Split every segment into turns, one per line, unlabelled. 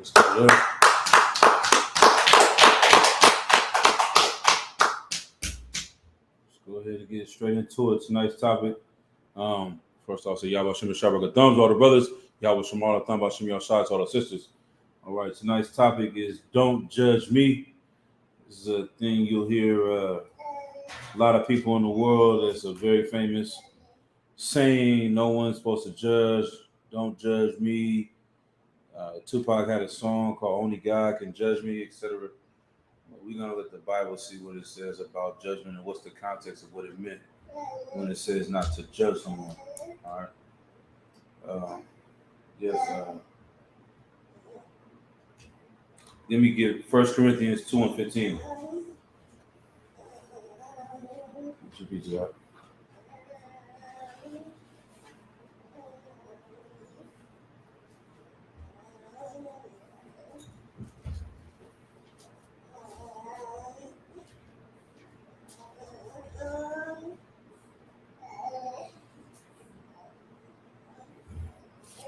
Let's go there. Let's go ahead and get straight into it. Tonight's topic. First off, say Yahweh Shem Shabbat thumbs, all the brothers. Yahweh Shem all the thumb, Shem Yahshua, all the sisters. All right, tonight's topic is don't judge me. This is a thing you'll hear a lot of people in the world. It's a very famous saying, no one's supposed to judge. Don't judge me. Tupac had a song called Only God Can Judge Me, etc. We're going to let the Bible see what it says about judgment and what's the context of what it meant when it says not to judge someone. All right. Let me get 1 Corinthians 2 and 15. Should be that.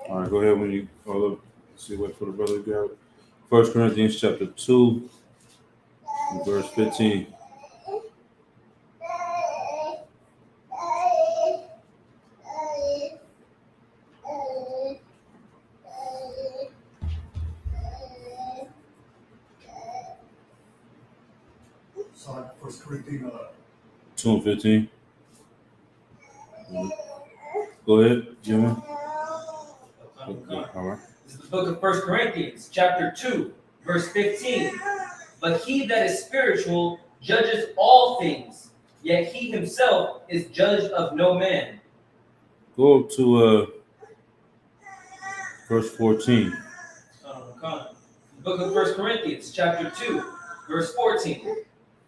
All right, go ahead when you see what for the brother got. 1 Corinthians chapter 2, verse 15.
Sorry, 1 Corinthians
2 and 15. Go ahead, Jimmy. Okay, all right.
This is the book of 1 Corinthians, chapter 2, verse 15. But he that is spiritual judges all things, yet he himself is judged of no man.
Go up to verse 14.
The book of 1 Corinthians, chapter 2, verse 14.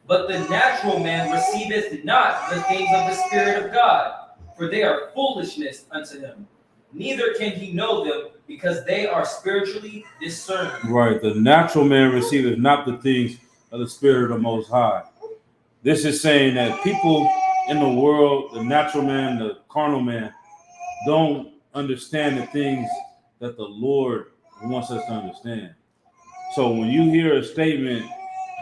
But the natural man receiveth not the things of the Spirit of God, for they are foolishness unto him. Neither can he know them, because they are spiritually discerned.
Right. The natural man receiveth not the things of the Spirit of the Most High. This is saying that people in the world, the natural man, the carnal man, don't understand the things that the Lord wants us to understand. So when you hear a statement,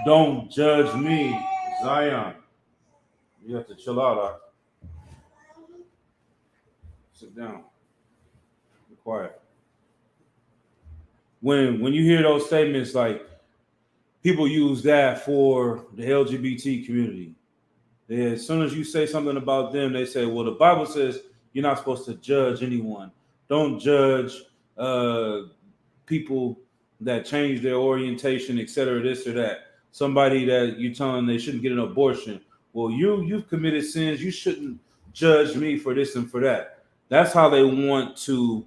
don't judge me, Zion, you have to chill out. Sit down. Be quiet. When you hear those statements, like people use that for the LGBT community. As soon as you say something about them, they say, well, the Bible says you're not supposed to judge anyone. Don't judge people that change their orientation, etc., this or that. Somebody that you're telling they shouldn't get an abortion. Well, you've committed sins. You shouldn't judge me for this and for that. That's how they want to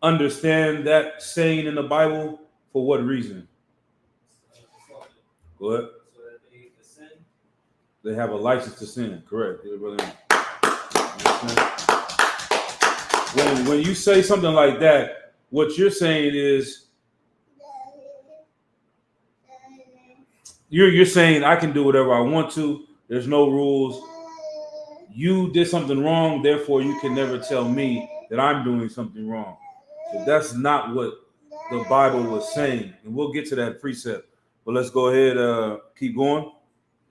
understand that saying in the Bible. For what reason? Go ahead.
So that they can sin.
They have a license to sin. Correct. When you say something like that, what you're saying is you're saying I can do whatever I want to. There's no rules. You did something wrong, therefore you can never tell me that I'm doing something wrong. So that's not what the Bible was saying. And we'll get to that precept. But let's go ahead, keep going.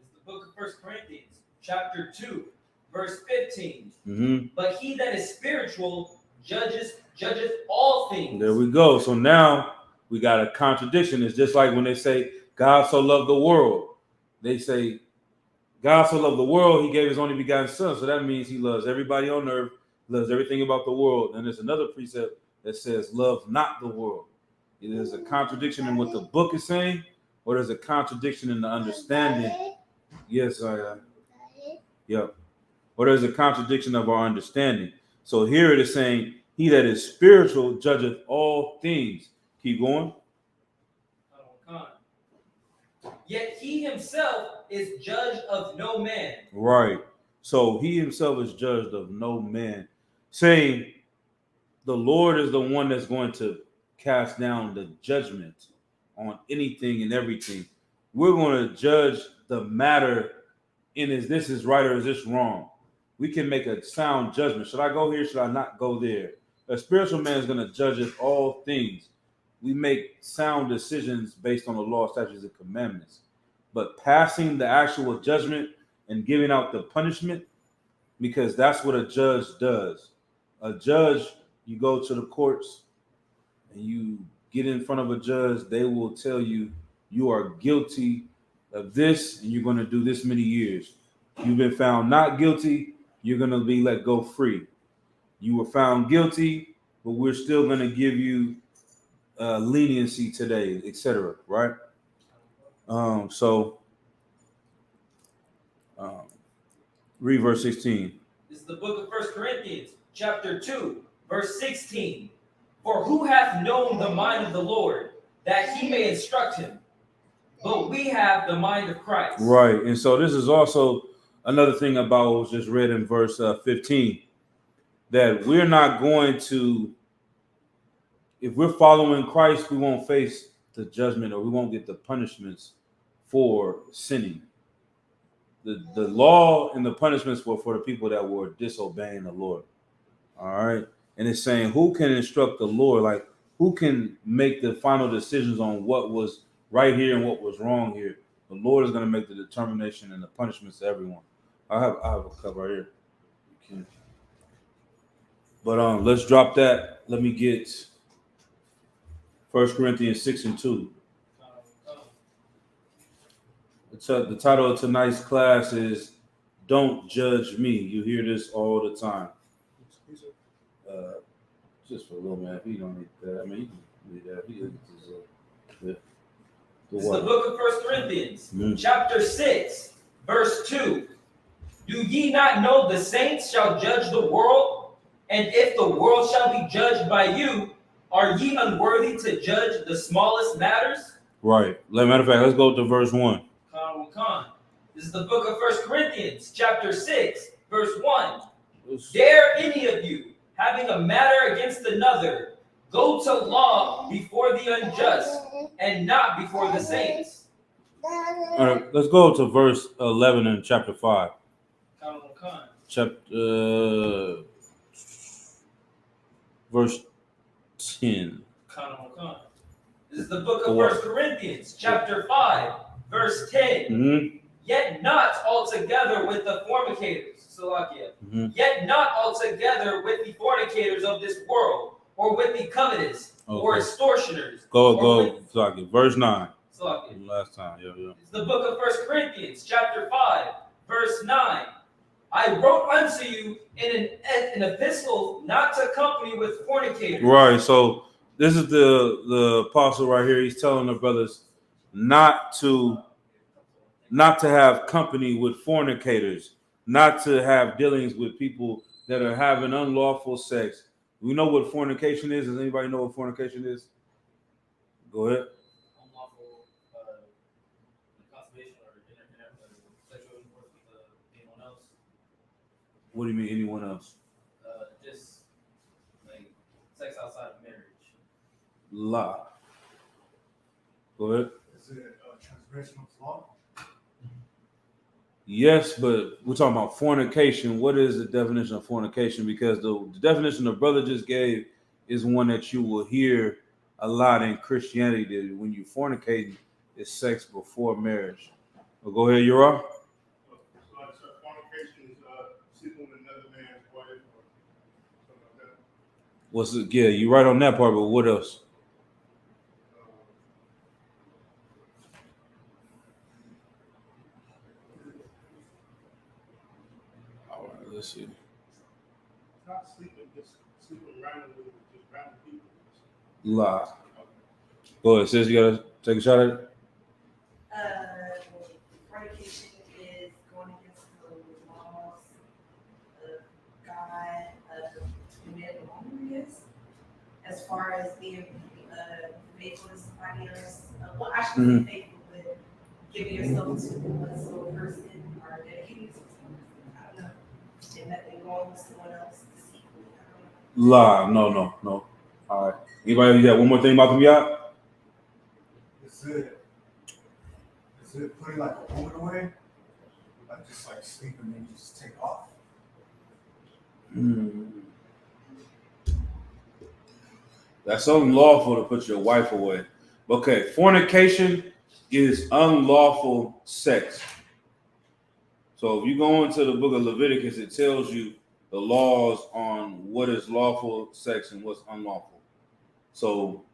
It's the book of 1 Corinthians, chapter 2, verse 15.
Mm-hmm.
But he that is spiritual judgeth all things.
There we go. So now we got a contradiction. It's just like when they say God so loved the world. They say God so loved the world, he gave his only begotten son. So that means he loves everybody on earth, loves everything about the world. And there's another precept that says love not the world. There's a contradiction in what the book is saying, or there's a contradiction in the understanding. Yes, yep. Or there's a contradiction of our understanding. So here it is saying, he that is spiritual judgeth all things. Keep going.
Yet he himself is judged of no man.
Right. So he himself is judged of no man. Saying the Lord is the one that's going to cast down the judgment on anything and everything. We're going to judge the matter in is this is right or is this wrong. We can make a sound judgment. Should I go here? Should I not go there? A spiritual man is going to judge us all things. we make sound decisions based on the law, statutes, and commandments. But passing the actual judgment and giving out the punishment, because that's what a judge does. A judge, you go to the courts and you get in front of a judge, they will tell you you are guilty of this and you're going to do this many years. You've been found not guilty, you're going to be let go free. You were found guilty, but we're still going to give you leniency today, etc. Right? Read verse 16.
This is the book of 1 Corinthians, chapter 2, verse 16. For who hath known the mind of the Lord, that he may instruct him? But we have the mind of Christ.
Right. And so this is also another thing about what was just read in verse 15, that we're not going to, if we're following Christ, we won't face the judgment or we won't get the punishments for sinning. The law and the punishments were for the people that were disobeying the Lord. All right. And it's saying, who can instruct the Lord? Like, who can make the final decisions on what was right here and what was wrong here? The Lord is going to make the determination and the punishments to everyone. I have a cup right here. You can. But let's drop that. Let me get 1 Corinthians 6 and 2. The title of tonight's class is "Don't Judge Me." You hear this all the time. Just for a little man, he don't need that. I mean, you can need that. He is
This is the book of 1 Corinthians, chapter 6, verse 2. Do ye not know the saints shall judge the world? And if the world shall be judged by you, are ye unworthy to judge the smallest matters?
Right. Matter of fact, let's go to verse 1.
This is the book of 1 Corinthians, chapter 6, verse 1. Dare any of you, having a matter against another, go to law before the unjust and not before the saints?
All right, let's go to verse 11 in chapter 5. Verse 10.
This is the book of 1 Corinthians, chapter 5, verse 10.
Mm-hmm.
Yet not altogether with the fornicators, Salakia. Mm-hmm. Yet not altogether with the fornicators of this world, or with the covetous, or extortioners.
Go, Salakia. Verse 9.
Salakia.
Last time, yeah.
It's the book of 1 Corinthians, chapter 5, verse 9. I wrote unto you in an epistle not to company with fornicators.
Right, so this is the apostle right here. He's telling the brothers not to have company with fornicators, not to have dealings with people that are having unlawful sex. We know what fornication is. Does anybody know what fornication is? Go ahead.
Unlawful consummation or sexual intercourse with anyone else.
What do you mean, anyone else?
Just like sex outside of marriage.
Lie. Go ahead.
Is it a transgression of law?
Yes, but we're talking about fornication. What is the definition of fornication? Because the definition the brother just gave is one that you will hear a lot in Christianity. That when you fornicate, it's sex before marriage. Well, go ahead, Ura.
Fornication is sleeping with another man's wife or something like that.
What's it? Yeah, you're right on that part, but what else? Let's see.
Not sleeping, just sleeping randomly with just random people.
Lie. Go ahead, sis. You gotta take a shot at it.
Fornication is going against the laws of God, of humanity, I guess, as far as being faithful to somebody else. Well, I shouldn't say faithful, but giving yourself to a sole person or dedicating yourself to someone. I don't know. And nothing wrong with someone else deceitfully.
Lie. No. All right. Anybody got one more thing about them, y'all?
Is it putting like a woman away? Like just like sleeping and then you just take off?
That's unlawful to put your wife away. Okay, fornication is unlawful sex. So if you go into the book of Leviticus, it tells you the laws on what is lawful sex and what's unlawful. So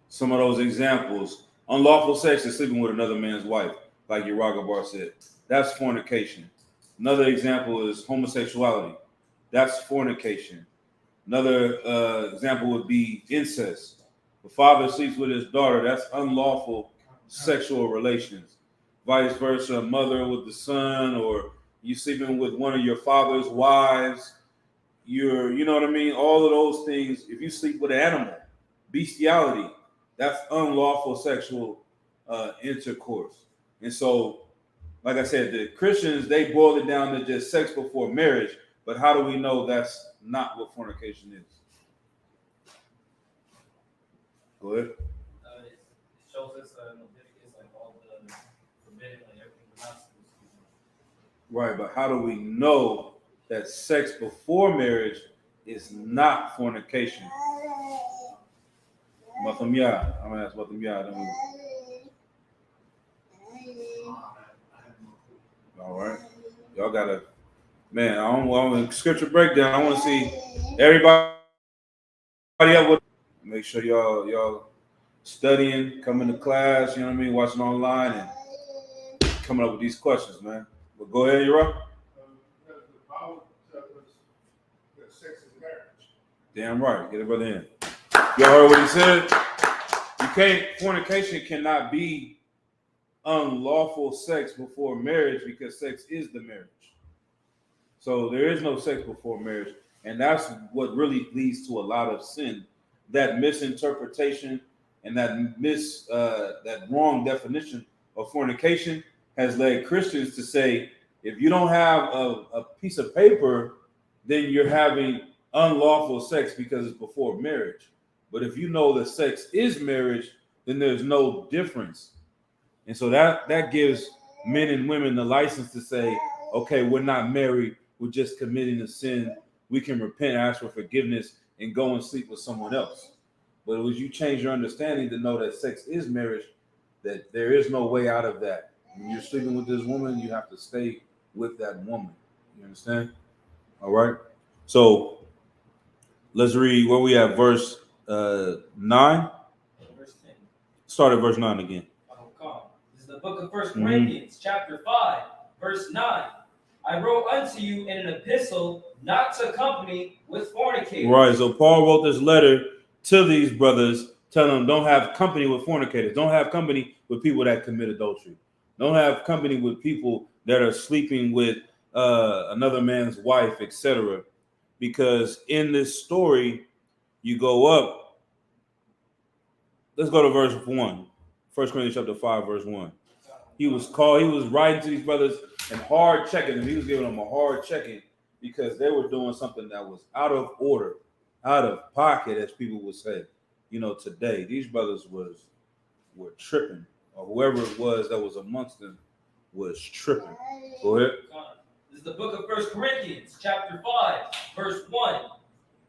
some of those examples, unlawful sex is sleeping with another man's wife, like Uraga Bar said. That's fornication. Another example is homosexuality. That's fornication. Another example would be incest. The father sleeps with his daughter. That's unlawful sexual relations. Vice versa, mother with the son, or you sleeping with one of your father's wives. You know what I mean? All of those things. If you sleep with an animal, bestiality, that's unlawful sexual intercourse. And so, like I said, the Christians, they boiled it down to just sex before marriage. But how do we know that's not what fornication is? Go ahead.
It shows us in Leviticus like all the forbidden, like everything we're not supposed to do.
Right, but how do we know that sex before marriage is not fornication? Matamya. I'm gonna ask Matamya. All right, y'all gotta, man. I want scripture breakdown. I want to see everybody up with. Make sure y'all studying, coming to class. You know what I mean, watching online and coming up with these questions, man. But go ahead, you're up.
The Bible tells us that sex is marriage.
Damn right. Get it, brother in. Y'all heard what he said? Fornication cannot be unlawful sex before marriage because sex is the marriage. So there is no sex before marriage. And that's what really leads to a lot of sin. That misinterpretation and that wrong definition of fornication has led Christians to say, if you don't have a piece of paper, then you're having unlawful sex because it's before marriage. But if you know that sex is marriage, then there's no difference. And so that gives men and women the license to say, okay, we're not married, we're just committing a sin. We can repent, ask for forgiveness, and go and sleep with someone else. But as you change your understanding to know that sex is marriage, that there is no way out of that. When you're sleeping with this woman, you have to stay with that woman. You understand? All right. So let's read where we have verse 9.
Verse 10.
Start at verse 9 again.
This is the book of 1 Corinthians, chapter 5, verse 9. I wrote unto you in an epistle not to company with fornicators.
Right. So Paul wrote this letter to these brothers, telling them don't have company with fornicators. Don't have company with people that commit adultery. Don't have company with people that are sleeping with another man's wife, etc. Because in this story, you go up. Let's go to verse 1. 1 Corinthians chapter 5, verse 1. He was writing to these brothers and hard checking them. He was giving them a hard checking because they were doing something that was out of order, out of pocket, as people would say. You know, today, these brothers were tripping, or whoever it was that was amongst them was tripping. Go ahead.
This is the book of 1 Corinthians, chapter 5, verse 1.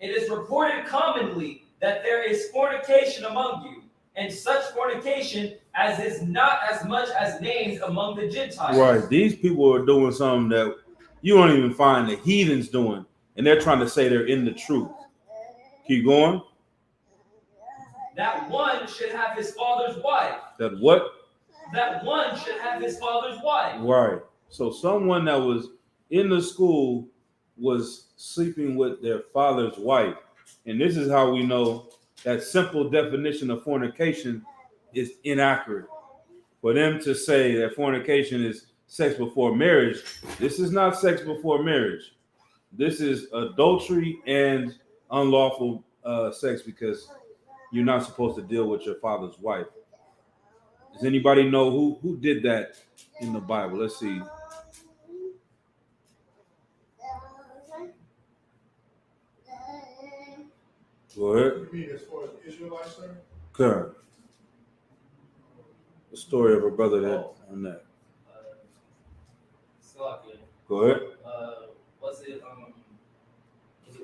It is reported commonly that there is fornication among you, and such fornication as is not as much as named among the Gentiles.
Right. These people are doing something that you don't even find the heathens doing, and they're trying to say they're in the truth. Keep going.
That one should have his father's wife.
That what?
That one should have his father's wife.
Right. So someone that was in the school was sleeping with their father's wife. And this is how we know that simple definition of fornication is inaccurate. For them to say that fornication is sex before marriage, this is not sex before marriage. This is adultery and unlawful sex because you're not supposed to deal with your father's wife. Does anybody know who did that in the Bible? Let's see. Go ahead.
You mean as far as the Israelites, sir?
Good. The story of a brother that on that.
Slovakia.
Go ahead.
Was it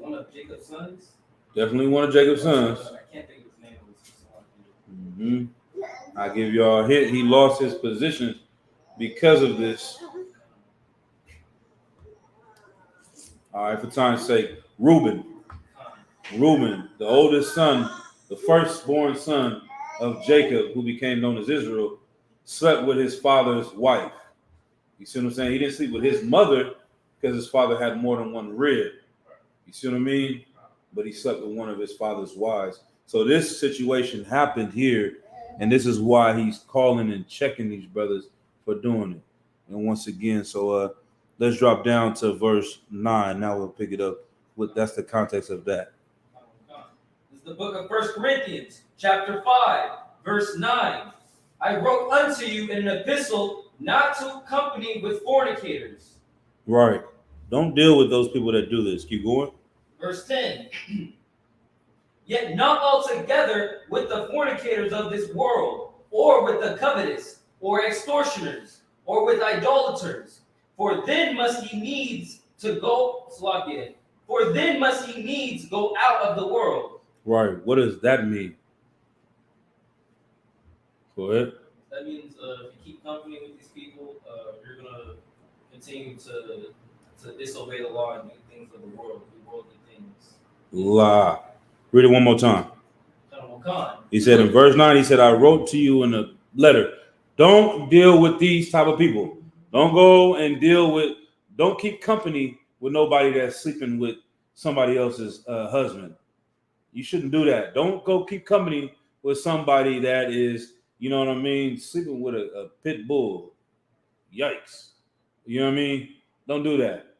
one of Jacob's sons?
Definitely one of Jacob's sons.
I can't think of his name.
I give y'all a hit. He lost his position because of this. All right, for time's sake, Reuben, the oldest son, the firstborn son of Jacob, who became known as Israel, slept with his father's wife. You see what I'm saying? He didn't sleep with his mother because his father had more than one rib. You see what I mean? But he slept with one of his father's wives. So this situation happened here, and this is why he's calling and checking these brothers for doing it. And once again, so let's drop down to verse 9. Now we'll pick it up. That's the context of that.
This is the book of 1 Corinthians, chapter 5, verse 9. I wrote unto you in an epistle not to company with fornicators.
Right. Don't deal with those people that do this. Keep going.
Verse 10. Yet not altogether with the fornicators of this world, or with the covetous, or extortioners, or with idolaters. For then must he needs go out of the world.
Right. What does that mean? Go ahead.
That means if you keep company with these people, you're gonna continue to disobey the law and do things of the world, do worldly things.
La. Read it one more time.
Khan.
He said in verse 9, he said, I wrote to you in a letter, don't deal with these type of people. Don't go and don't keep company with nobody that's sleeping with somebody else's husband. You shouldn't do that. Don't go keep company with somebody that is, you know what I mean, sleeping with a pit bull. Yikes. You know what I mean? Don't do that.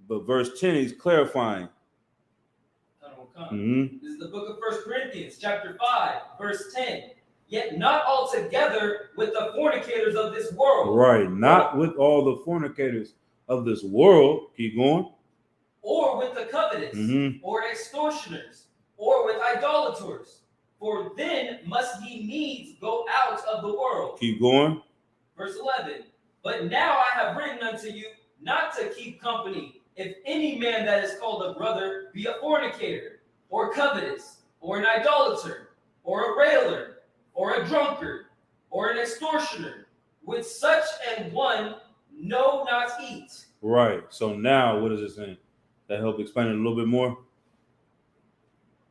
But verse 10 is clarifying.
This is the book of 1 Corinthians, chapter 5, verse 10. Yet not altogether with the fornicators of this world.
Right. Not with all the fornicators of this world. Keep going.
Or with the covetous, or extortioners, or with idolaters. For then must he needs go out of the world.
Keep going.
Verse 11. But now I have written unto you not to keep company, if any man that is called a brother be a fornicator, or covetous, or an idolater, or a railer, or a drunkard, or an extortioner. With such an one, no not eat.
Right. So now, what is it saying? That help explain it a little bit more?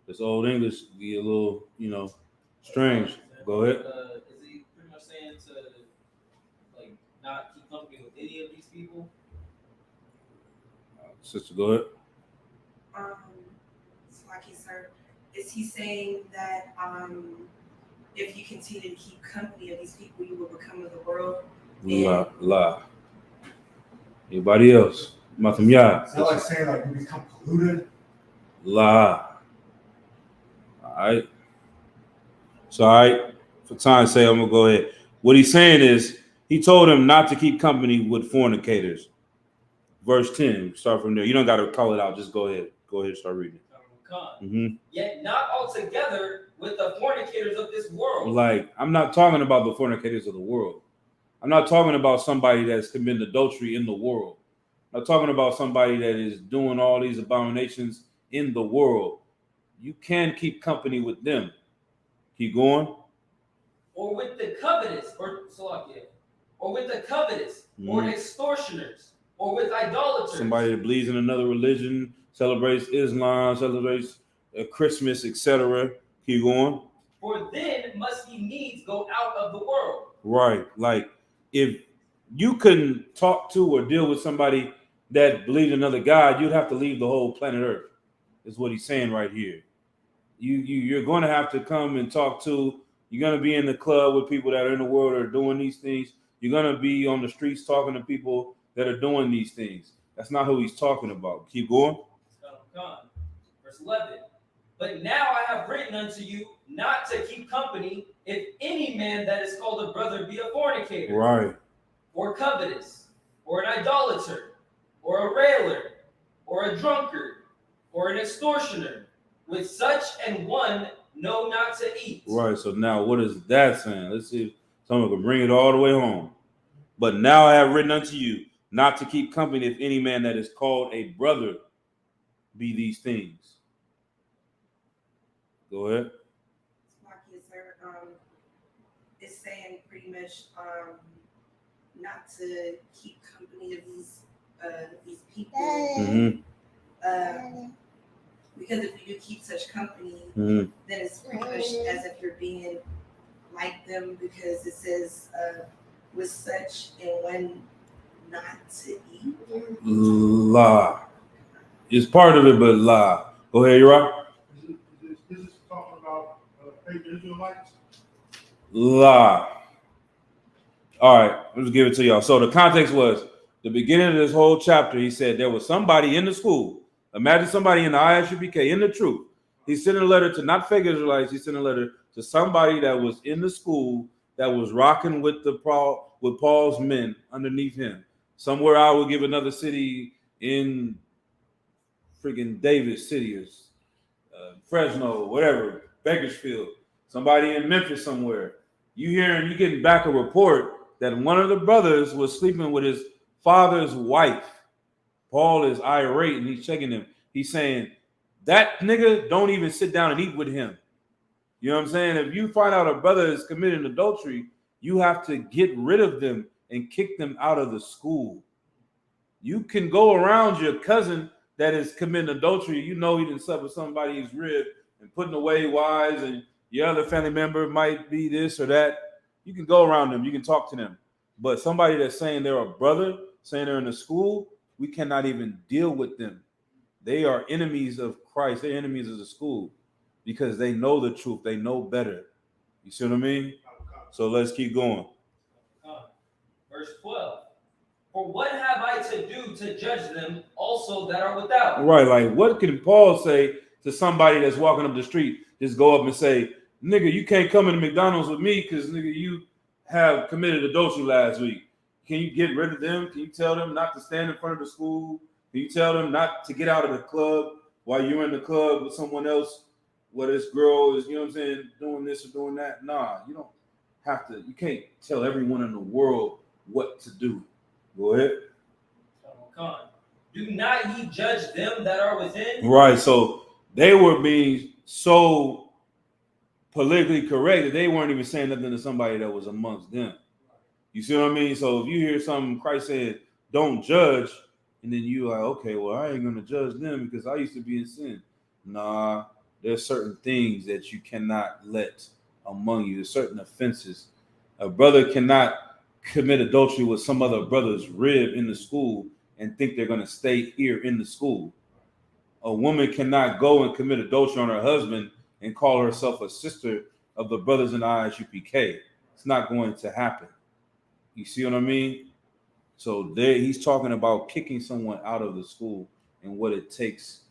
This old English be a little, strange. Go ahead.
Is he pretty much saying to, not keep company with any of these people?
Sister, go ahead.
Sir, is he saying that if you continue to keep company of these people, you will become of the world?
La. Anybody else? Matamya.
Is that like saying like you become polluted?
La. All right. So, all right. For time's sake, I'm going to go ahead. What he's saying is, he told him not to keep company with fornicators. Verse 10. Start from there. You don't got to call it out. Just go ahead. Go ahead and start reading.
Yet not altogether with the fornicators of this world.
Like, I'm not talking about the fornicators of the world. I'm not talking about somebody that's committing adultery in the world. I'm not talking about somebody that is doing all these abominations in the world. You can keep company with them. Keep going.
Or with the covetous, or with the covetous, or extortioners, or with idolaters.
Somebody that believes in another religion, celebrates Islam, celebrates Christmas, etc. Keep going.
For then must he needs go out of the world.
Right. Like, if you couldn't talk to or deal with somebody that believed in another God, you'd have to leave the whole planet Earth, is what he's saying right here. You're going to have to come and talk to, you're going to be in the club with people that are in the world that are doing these things. You're going to be on the streets talking to people that are doing these things. That's not who he's talking about. Keep going.
Verse 11. But now I have written unto you not to keep company, if any man that is called a brother be a fornicator,
right,
or covetous, or an idolater, or a railer, or a drunkard, or an extortioner. With such an one, no not to eat.
Right. So now, what is that saying? Let's see if someone can bring it all the way home. But now I have written unto you not to keep company if any man that is called a brother be these things. Go ahead.
Sir, it's saying pretty much not to keep company of these people.
Mm-hmm.
Because if you do keep such company,
Mm-hmm.
then it's pretty much as if you're being like them, because it says with such and when not to eat.
La. It's part of it, but la. Go ahead, you're right.
Is this talking about pagan Israelites?
La. All right, let's give it to y'all. So the context was the beginning of this whole chapter. He said there was somebody in the school. Imagine somebody in the ISUPK in the truth. He sent a letter to not fake Israelites. He sent a letter to somebody that was in the school that was rocking with Paul's men underneath him. Somewhere I would give another city in freaking Davis City or Fresno, whatever, Bakersfield. Somebody in Memphis somewhere. You getting back a report that one of the brothers was sleeping with his father's wife. Paul is irate and he's checking him. He's saying, that nigga don't even sit down and eat with him. You know what I'm saying? If you find out a brother is committing adultery, you have to get rid of them and kick them out of the school. You can go around your cousin that is committing adultery. You know he didn't sleep with somebody's rib and putting away wives, and your other family member might be this or that. You can go around them. You can talk to them. But somebody that's saying they're a brother, saying they're in the school, we cannot even deal with them. They are enemies of Christ. They're enemies of the school because they know the truth. They know better. You see what I mean? So let's keep going.
Verse 12. For what have I to do to judge them also that are without?
Right, like what can Paul say to somebody that's walking up the street? Just go up and say, nigga, you can't come into McDonald's with me because, nigga, you have committed adultery last week. Can you get rid of them? Can you tell them not to stand in front of the school? Can you tell them not to get out of the club while you're in the club with someone else where this girl is, you know what I'm saying, doing this or doing that? Nah, you don't have to. You can't tell everyone in the world what to do. Go ahead.
Do not ye judge them that are within?
Right, so they were being so politically correct that they weren't even saying nothing to somebody that was amongst them. You see what I mean? So if you hear something Christ said, don't judge, and then you like, okay, well, I ain't gonna judge them because I used to be in sin. Nah, there's certain things that you cannot let among you. There's certain offenses. A brother cannot commit adultery with some other brother's rib in the school and think they're gonna stay here in the school. A woman cannot go and commit adultery on her husband and call herself a sister of the brothers in the ISUPK. It's not going to happen. You see what I mean? So there, he's talking about kicking someone out of the school and what it takes,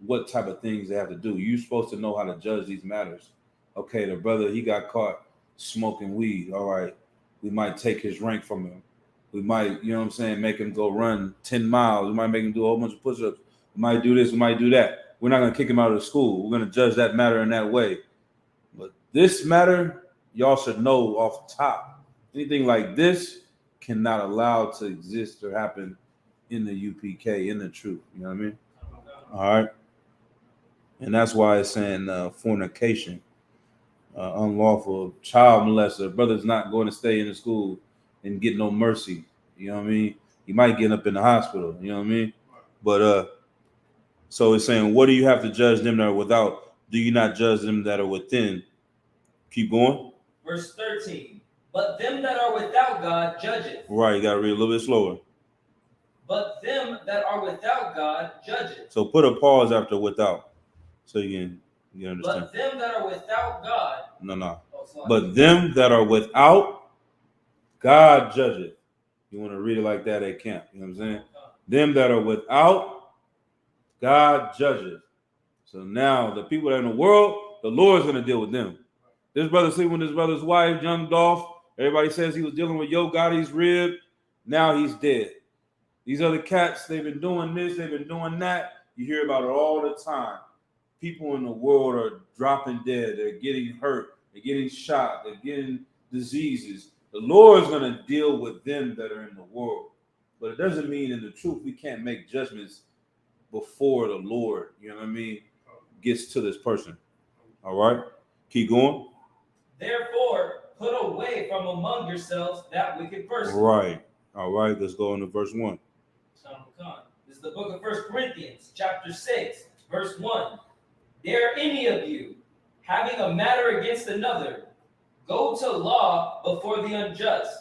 what type of things they have to do. You're supposed to know how to judge these matters. Okay, the brother, he got caught smoking weed. All right, we might take his rank from him. We might, you know what I'm saying, make him go run 10 miles. We might make him do a whole bunch of push-ups. We might do this, we might do that. We're not going to kick him out of the school. We're going to judge that matter in that way. But this matter, y'all should know off the top. Anything like this cannot allow to exist or happen in the UPK, in the truth. You know what I mean? All right. And that's why it's saying fornication, unlawful, child molester. Brother's not going to stay in the school and get no mercy. You know what I mean? He might get up in the hospital. You know what I mean? But so it's saying, what do you have to judge them that are without? Do you not judge them that are within? Keep going.
Verse 13. But them that are without God judgeth.
Right, you got to read a little bit slower.
But them that are without God judgeth.
So put a pause after without, so you can understand.
But them that are without God.
No.
Oh,
but them that are without God judgeth. You want to read it like that at camp. You know what I'm saying? Them that are without God judgeth. So now the people that are in the world, the Lord's going to deal with them. This brother sleeping with his brother's wife, Young Dolph. Everybody says he was dealing with Yo Gotti's rib. Now he's dead. These other cats, they've been doing this, they've been doing that. You hear about it all the time. People in the world are dropping dead. They're getting hurt. They're getting shot. They're getting diseases. The Lord's going to deal with them that are in the world. But it doesn't mean in the truth we can't make judgments before the Lord, you know what I mean, gets to this person. All right? Keep going.
Therefore, put away from among yourselves that wicked person.
Right. All right. Let's go into verse 1.
This is the book of 1 Corinthians, chapter 6, verse 1. Dare any of you, having a matter against another, go to law before the unjust,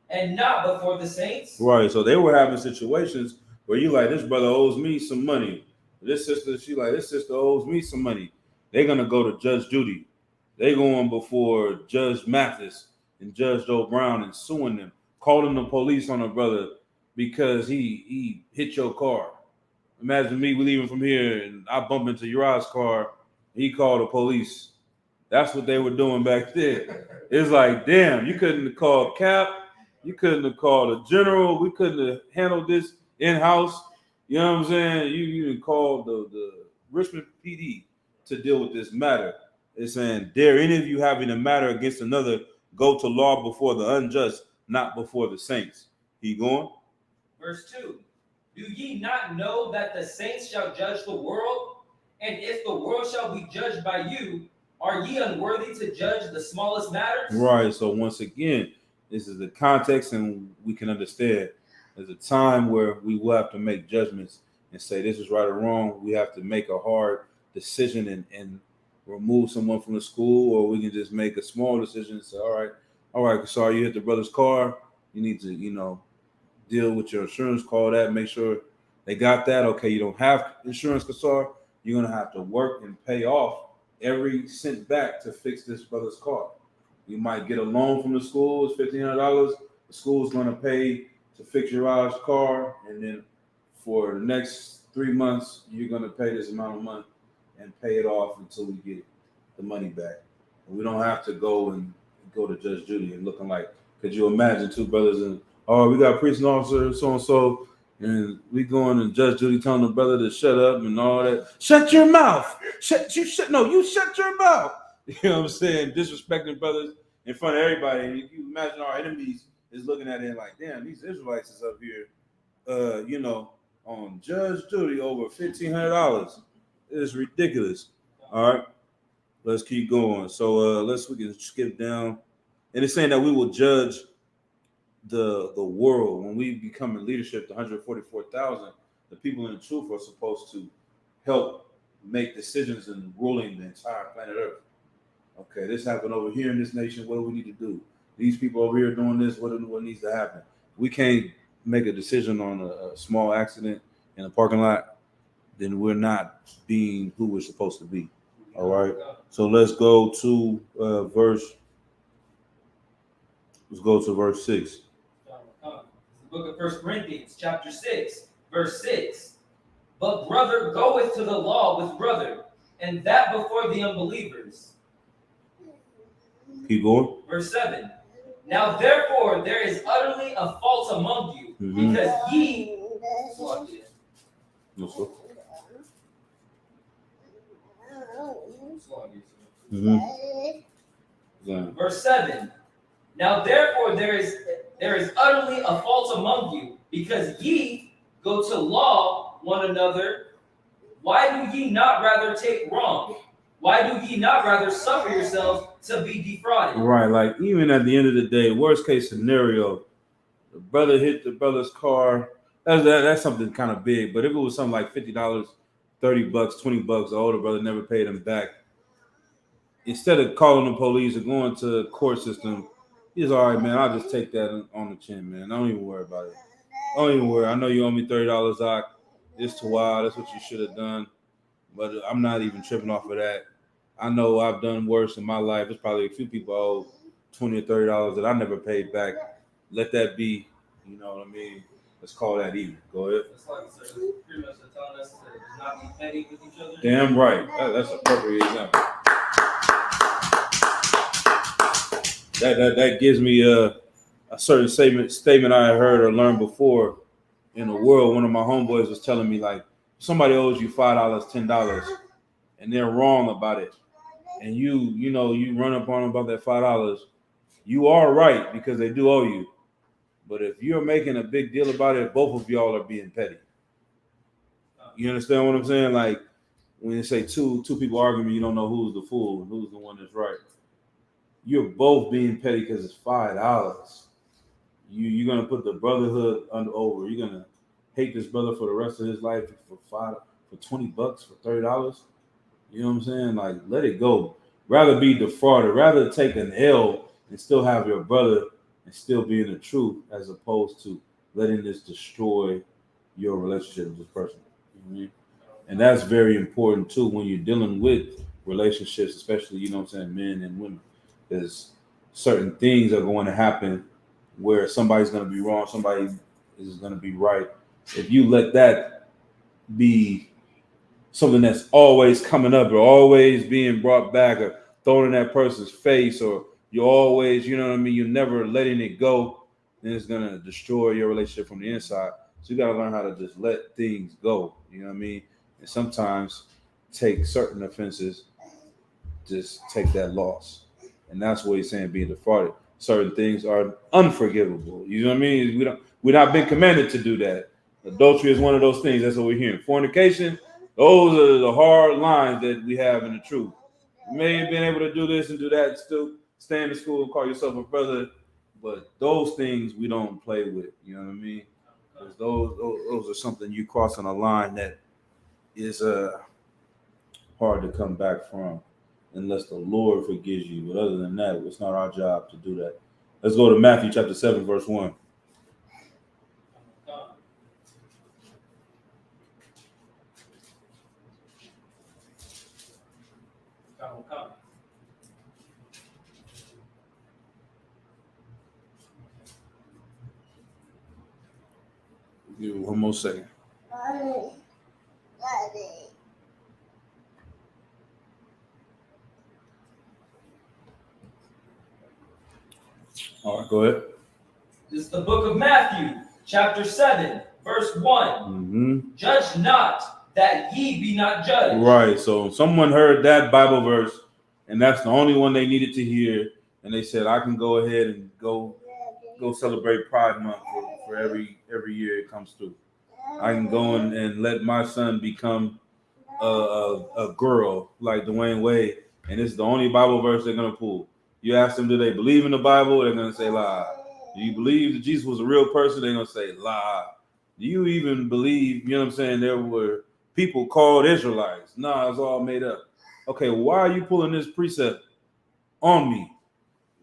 and not before the saints?
Right. So they were having situations where you like, this brother owes me some money. This sister, this sister owes me some money. They're gonna go to Judge Judy. They going before Judge Mathis and Judge Joe Brown and suing them, calling the police on a brother because he hit your car. Imagine me leaving from here and I bump into Uriah's car. He called the police. That's what they were doing back then. It's like, damn, you couldn't have called Cap. You couldn't have called a general. We couldn't have handled this in-house. You know what I'm saying? You called the Richmond PD to deal with this matter. It's saying, dare any of you having a matter against another go to law before the unjust, not before the saints. Keep going.
Verse 2. Do ye not know that the saints shall judge the world? And if the world shall be judged by you, are ye unworthy to judge the smallest matters?
Right. So once again, this is the context, and we can understand there's a time where we will have to make judgments and say this is right or wrong. We have to make a hard decision and remove someone from the school, or we can just make a small decision and say, all right, sorry, you hit the brother's car. You need to, deal with your insurance, call that, make sure they got that. Okay, you don't have insurance, Kasar. You're gonna have to work and pay off every cent back to fix this brother's car. You might get a loan from the school, it's $1,500. The school's gonna pay to fix your car, and then for the next 3 months, you're gonna pay this amount of money and pay it off until we get the money back. And we don't have to go to Judge Judy and looking like, could you imagine two brothers and we got a preaching officer, so-and-so, and we going to Judge Judy telling the brother to shut up and all that. Shut your mouth. You shut your mouth. You know what I'm saying? Disrespecting brothers in front of everybody. And you imagine our enemies is looking at it like, damn, these Israelites is up here, on Judge Judy over $1,500. It's ridiculous. All right, let's keep going. So we can skip down. And it's saying that we will judge the world when we become in leadership. The 144,000, the people in the truth are supposed to help make decisions in ruling the entire planet Earth. Okay, this happened over here in this nation. What do we need to do? These people over here doing this. What needs to happen? We can't make a decision on a small accident in a parking lot. Then we're not being who we're supposed to be. All right. So let's go to verse 6.
The book of 1 Corinthians, chapter 6, verse 6. But brother goeth to the law with brother, and that before the unbelievers.
Keep going.
Verse 7. Now therefore there is utterly a fault among you, because ye...
No, sir.
Verse 7. Now therefore there is utterly a fault among you, because ye go to law one another. Why do ye not rather take wrong? Why do ye not rather suffer yourselves to be defrauded?
Right, like even at the end of the day, worst case scenario, the brother hit the brother's car. That's something kind of big. But if it was something like $50, $30, $20, the older brother never paid him back. Instead of calling the police or going to the court system, he's all right, man. I'll just take that on the chin, man. Don't even worry about it. Don't even worry. I know you owe me $30, Doc. It's too wild. That's what you should have done. But I'm not even tripping off of that. I know I've done worse in my life. There's probably a few people owe $20 or $30 that I never paid back. Let that be, you know what I mean? Let's call that even. Go ahead.
It's like pretty much telling us to not be petty with each other.
Damn right. That's a perfect example. That gives me a certain statement I heard or learned before in the world. One of my homeboys was telling me, like, somebody owes you $5, $10, and they're wrong about it, and you run up on them about that $5. You are right because they do owe you, but if you're making a big deal about it, both of y'all are being petty. You understand what I'm saying? Like when you say two people arguing, you don't know who's the fool and who's the one that's right. you're both being petty because it's $5. You're gonna put the brotherhood over. You're gonna hate this brother for the rest of his life for $20 for $30. You know what I'm saying? Like, let it go. Rather be defrauded. Rather take an L and still have your brother and still be in the truth, as opposed to letting this destroy your relationship with this person. You know what I mean? And that's very important too when you're dealing with relationships, especially, you know what I'm saying, men and women. Because certain things are going to happen where somebody's going to be wrong, somebody is going to be right. If you let that be something that's always coming up or always being brought back or thrown in that person's face, or you're always, you know what I mean, you're never letting it go, then it's going to destroy your relationship from the inside. So you got to learn how to just let things go. You know what I mean? And sometimes take certain offenses, just take that loss. And that's what he's saying, being defrauded. Certain things are unforgivable. You know what I mean? We're not been commanded to do that. Adultery is one of those things. That's what we're hearing. Fornication, those are the hard lines that we have in the truth. You may have been able to do this and do that and still stay in the school and call yourself a brother, but those things we don't play with. You know what I mean? Because those are something you crossing a line that is hard to come back from unless the Lord forgives you. But other than that, it's not our job to do that. Let's go to Matthew chapter 7, verse 1.
Come.
Give me one more second. All right, go ahead.
This is the book of Matthew, chapter 7, verse 1.
Mm-hmm.
Judge not, that ye be not judged.
Right. So someone heard that Bible verse, and that's the only one they needed to hear, and they said, "I can go ahead and go celebrate Pride Month for every year it comes through. I can go and let my son become a girl like Dwayne Wade, and it's the only Bible verse they're gonna pull." You ask them, do they believe in the Bible? They're gonna say lie. Do you believe that Jesus was a real person? They're gonna say lie. Do you even believe, you know what I'm saying, there were people called Israelites? Nah, it's all made up. Okay, why are you pulling this precept on me?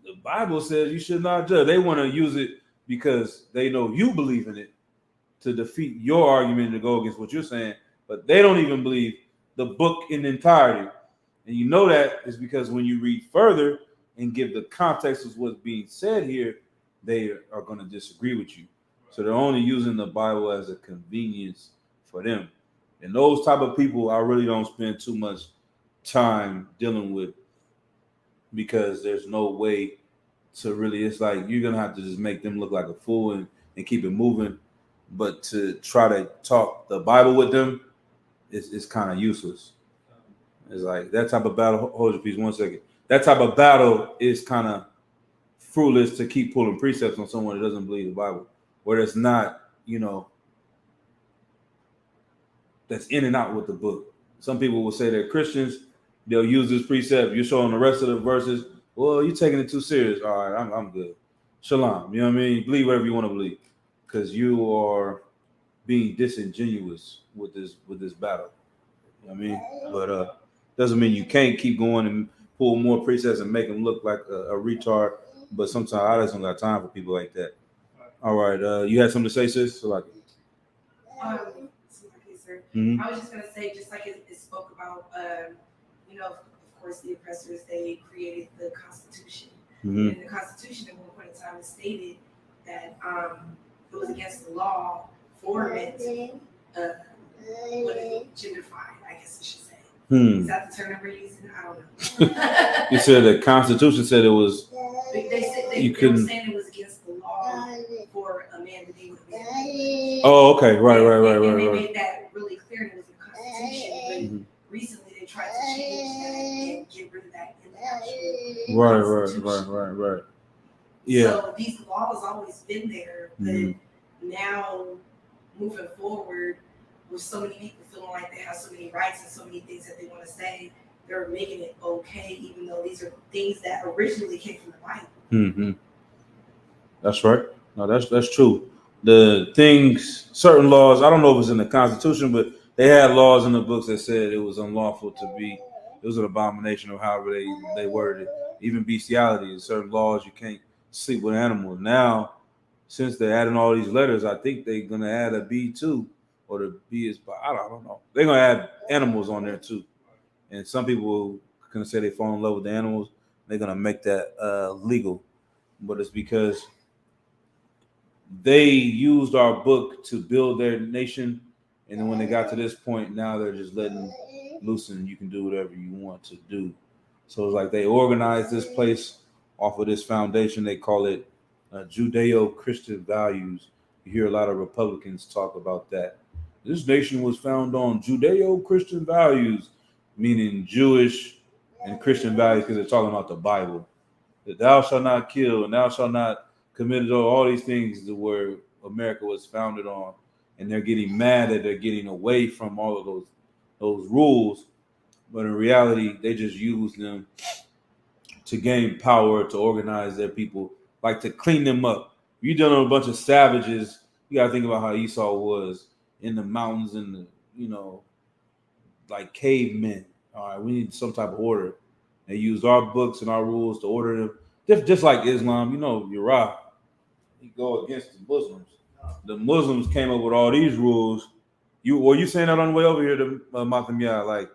The Bible says you should not judge. They want to use it because they know you believe in it to defeat your argument to go against what you're saying, but they don't even believe the book in entirety. And you know that is because when you read further and give the context of what's being said here, they are going to disagree with you. So they're only using the Bible as a convenience for them. And those type of people I really don't spend too much time dealing with, because there's no way to really, it's like you're going to have to just make them look like a fool and keep it moving. But to try to talk the Bible with them is kind of useless. It's like that type of battle. Hold your peace 1 second. That type of battle is kind of fruitless to keep pulling precepts on someone that doesn't believe the Bible, where it's not, you know, that's in and out with the book. Some people will say they're Christians. They'll use this precept. You're showing the rest of the verses. Well, you're taking it too serious. All right, I'm good. Shalom. You know what I mean? Believe whatever you want to believe, because you are being disingenuous with this battle. You know what I mean? But doesn't mean you can't keep going and pull more precepts and make them look like a retard. But sometimes I just don't got time for people like that. All right, you had something to say, sis? So like,
Sir.
Mhm.
I was just gonna say, just like it spoke about, you know, of course, the oppressors, they created the Constitution.
Mhm.
And the Constitution at one point in time stated that it was against the law for men to genderify, I guess I should say. Is that the term that we're using? I don't know.
You said the Constitution said it was.
They said
You
they were
couldn't.
saying it was against the law for a man to be with a man.
Oh, okay, right.
And they made that really clear, and it was in the Constitution. But recently, they tried to change that and get rid of that in the actual Constitution.
Right. Yeah.
So these laws always been there, but now moving forward, with so many people feeling like they have so many rights and so many things that they want to say, they're making it okay, even though these are things that originally came from the Bible.
Mm-hmm. That's right. No, that's true. The things, certain laws, I don't know if it's in the Constitution, but they had laws in the books that said it was unlawful to be, it was an abomination or however they worded it. Even bestiality, in certain laws, you can't sleep with animals. Now, since they're adding all these letters, I think they're going to add a B too, or the B is, I don't know. They're going to add animals on there too. And some people can say they fall in love with the animals. They're going to make that legal. But it's because they used our book to build their nation, and then when they got to this point, now they're just letting loose and you can do whatever you want to do. So it's like they organized this place off of this foundation. They call it Judeo-Christian values. You hear a lot of Republicans talk about that. This nation was found on Judeo-Christian values, meaning Jewish and Christian values, because they're talking about the Bible. That thou shalt not kill, and thou shalt not commit all these things where America was founded on, and they're getting mad that they're getting away from all of those rules, but in reality, they just use them to gain power, to organize their people, like to clean them up. You're dealing with a bunch of savages. You gotta think about how Esau was in the mountains and like cavemen. All right, we need some type of order. They used our books and our rules to order them, just like Islam. Iraq, he go against the Muslims. The Muslims came up with all these rules. Were you saying that on the way over here to Matamia? Like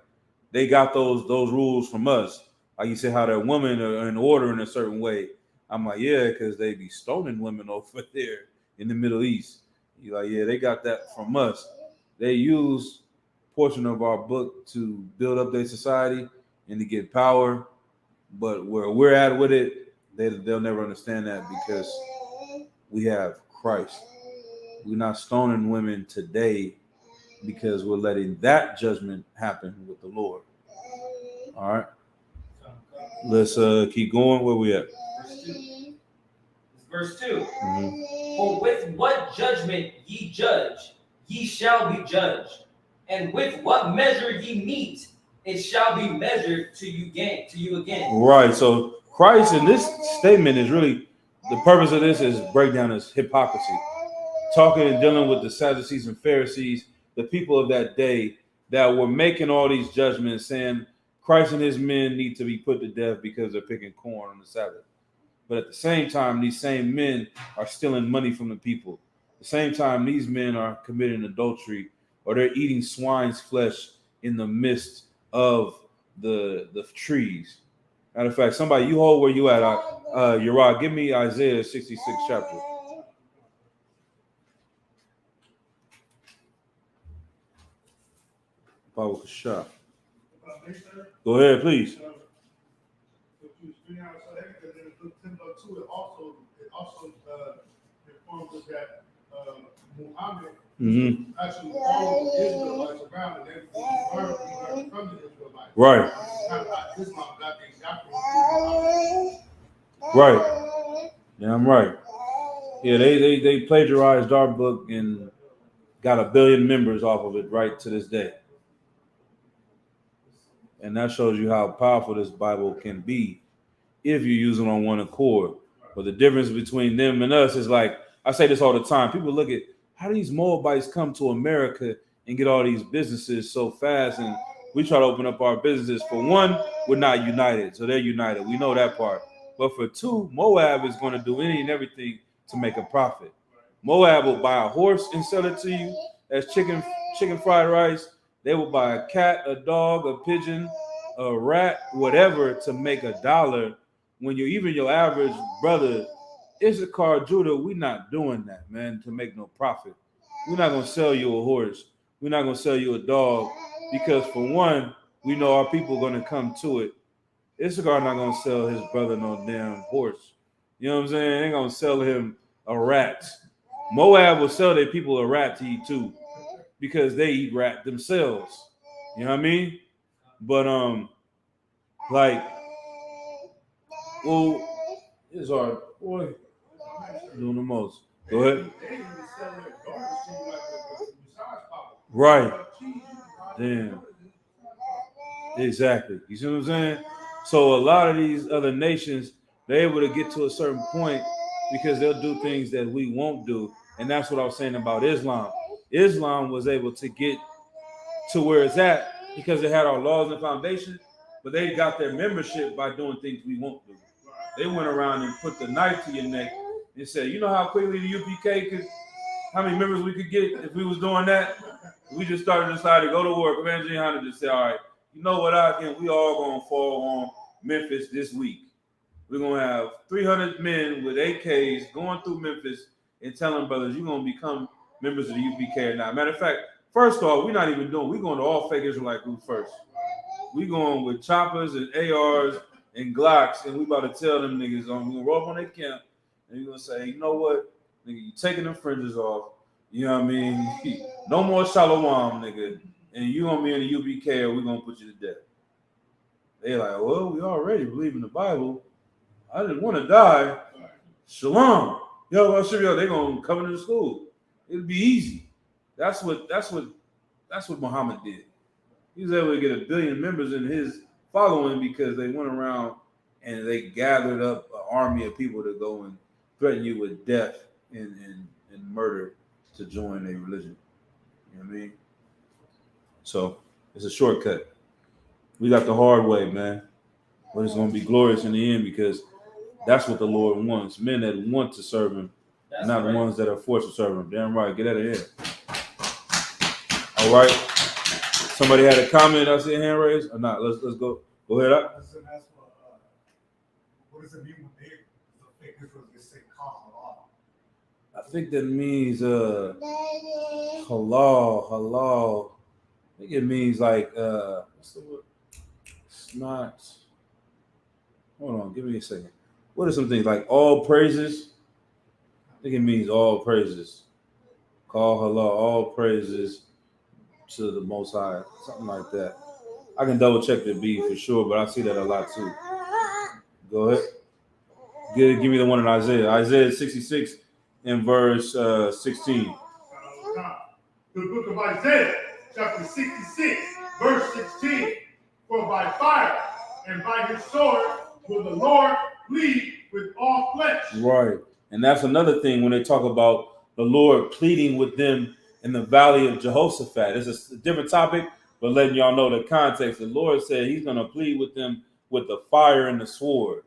they got those rules from us. Like you said, how their women are in order in a certain way. I'm like, yeah, because they be stoning women over there in the Middle East. You're like, yeah, they got that from us. They use portion of our book to build up their society and to get power, but where we're at with it, they'll never understand that because we have Christ. We're not stoning women today because we're letting that judgment happen with the Lord. All right, let's keep going. Where we at?
Verse 2.
Mm-hmm.
For with what judgment ye judge, ye shall be judged, and with what measure ye meet, it shall be measured to you again.
Right. So Christ in this statement is really, the purpose of this is break down his hypocrisy. Talking and dealing with the Sadducees and Pharisees, the people of that day that were making all these judgments, saying Christ and his men need to be put to death because they're picking corn on the Sabbath. But at the same time, these same men are stealing money from the people. At the same time, these men are committing adultery, or they're eating swine's flesh in the midst of the trees. Matter of fact, somebody, you hold where you at, Uriah, give me Isaiah 66 chapter. Go ahead, please.
It also informs us that Muhammad actually followed the Israelites around, and they learned from the Israelites.
Right.
Kind of like Islam got the example.
Right. Yeah, I'm right. Yeah, they plagiarized our book and got 1 billion members off of it right to this day. And that shows you how powerful this Bible can be if you use it on one accord. But the difference between them and us is like, I say this all the time. People look at how these Moabites come to America and get all these businesses so fast, and we try to open up our businesses. For one, we're not united, so they're united. We know that part. But for two, Moab is going to do any and everything to make a profit. Moab will buy a horse and sell it to you as chicken fried rice. They will buy a cat, a dog, a pigeon, a rat, whatever to make $1. When you're even your average brother, Issachar, Judah, we're not doing that, man, to make no profit. We're not going to sell you a horse. We're not going to sell you a dog because, for one, we know our people are going to come to it. Issachar not going to sell his brother no damn horse. You know what I'm saying? They ain't going to sell him a rat. Moab will sell their people a rat to eat too because they eat rat themselves. You know what I mean? But, it's our boy doing the most. Go ahead. Right. Damn. Exactly. You see what I'm saying? So a lot of these other nations, they're able to get to a certain point because they'll do things that we won't do. And that's what I was saying about Islam. Islam was able to get to where it's at because they had our laws and foundation, but they got their membership by doing things we won't do. They went around and put the knife to your neck and said, you know how quickly the UPK could, how many members we could get if we was doing that? We just decided to go to war. Commander Gianna just said, all right, you know what, we all gonna fall on Memphis this week. We're gonna have 300 men with AKs going through Memphis and telling brothers, you're gonna become members of the UPK or not. Matter of fact, first off, we're going to all fake Israelite groups first. We going with choppers and ARs and Glocks, and we about to tell them niggas, we're gonna roll up on their camp, and you're gonna say, you know what, nigga, you taking them fringes off, you know what I mean? No more shalom, nigga, and you gonna be in the UPK or we're gonna put you to death. They like, well, we already believe in the Bible. I didn't want to die. Shalom. Yo, well, sure, they gonna come into the school. It'll be easy. That's what Muhammad did. He was able to get 1 billion members in his following because they went around and they gathered up an army of people to go and threaten you with death and murder to join a religion. You know what I mean? So it's a shortcut. We got the hard way, man. But it's going to be glorious in the end because that's what the Lord wants. Men that want to serve him, not the ones that are forced to serve him. Damn right. Get out of here. All right. Somebody had a comment. I see a hand raised or not? Let's go. Go ahead. Up.
What does it mean when the fake Israel gets say halal?
I think that means halal. I think it means like what's the word? It's not. Hold on, give me a second. What are some things like all praises? I think it means all praises. Call halal, all praises to the Most High, something like that. I can double check the B for sure, but I see that a lot too. Go ahead. Give me the one in Isaiah. Isaiah 66 and verse 16.
The book of Isaiah, chapter 66, verse 16. For by fire and by his sword will the Lord plead with all flesh.
Right. And that's another thing when they talk about the Lord pleading with them in the valley of Jehoshaphat. It's a different topic, but letting y'all know the context. The Lord said he's going to plead with them with the fire and the sword.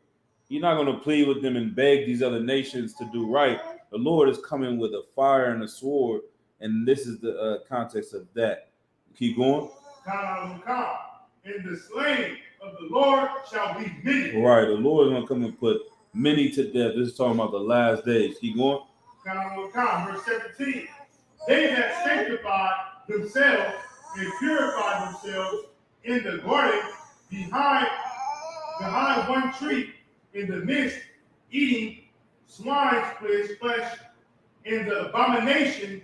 He's not going to plead with them and beg these other nations to do right. The Lord is coming with a fire and a sword, and this is the context of that. Keep going.
And the slain of the Lord shall be many.
Right, the Lord is going to come and put many to death. This is talking about the last days. Keep going.
Verse 17. They that sanctify themselves and purify themselves in the garden behind one tree in the midst, eating swine's flesh, and the abomination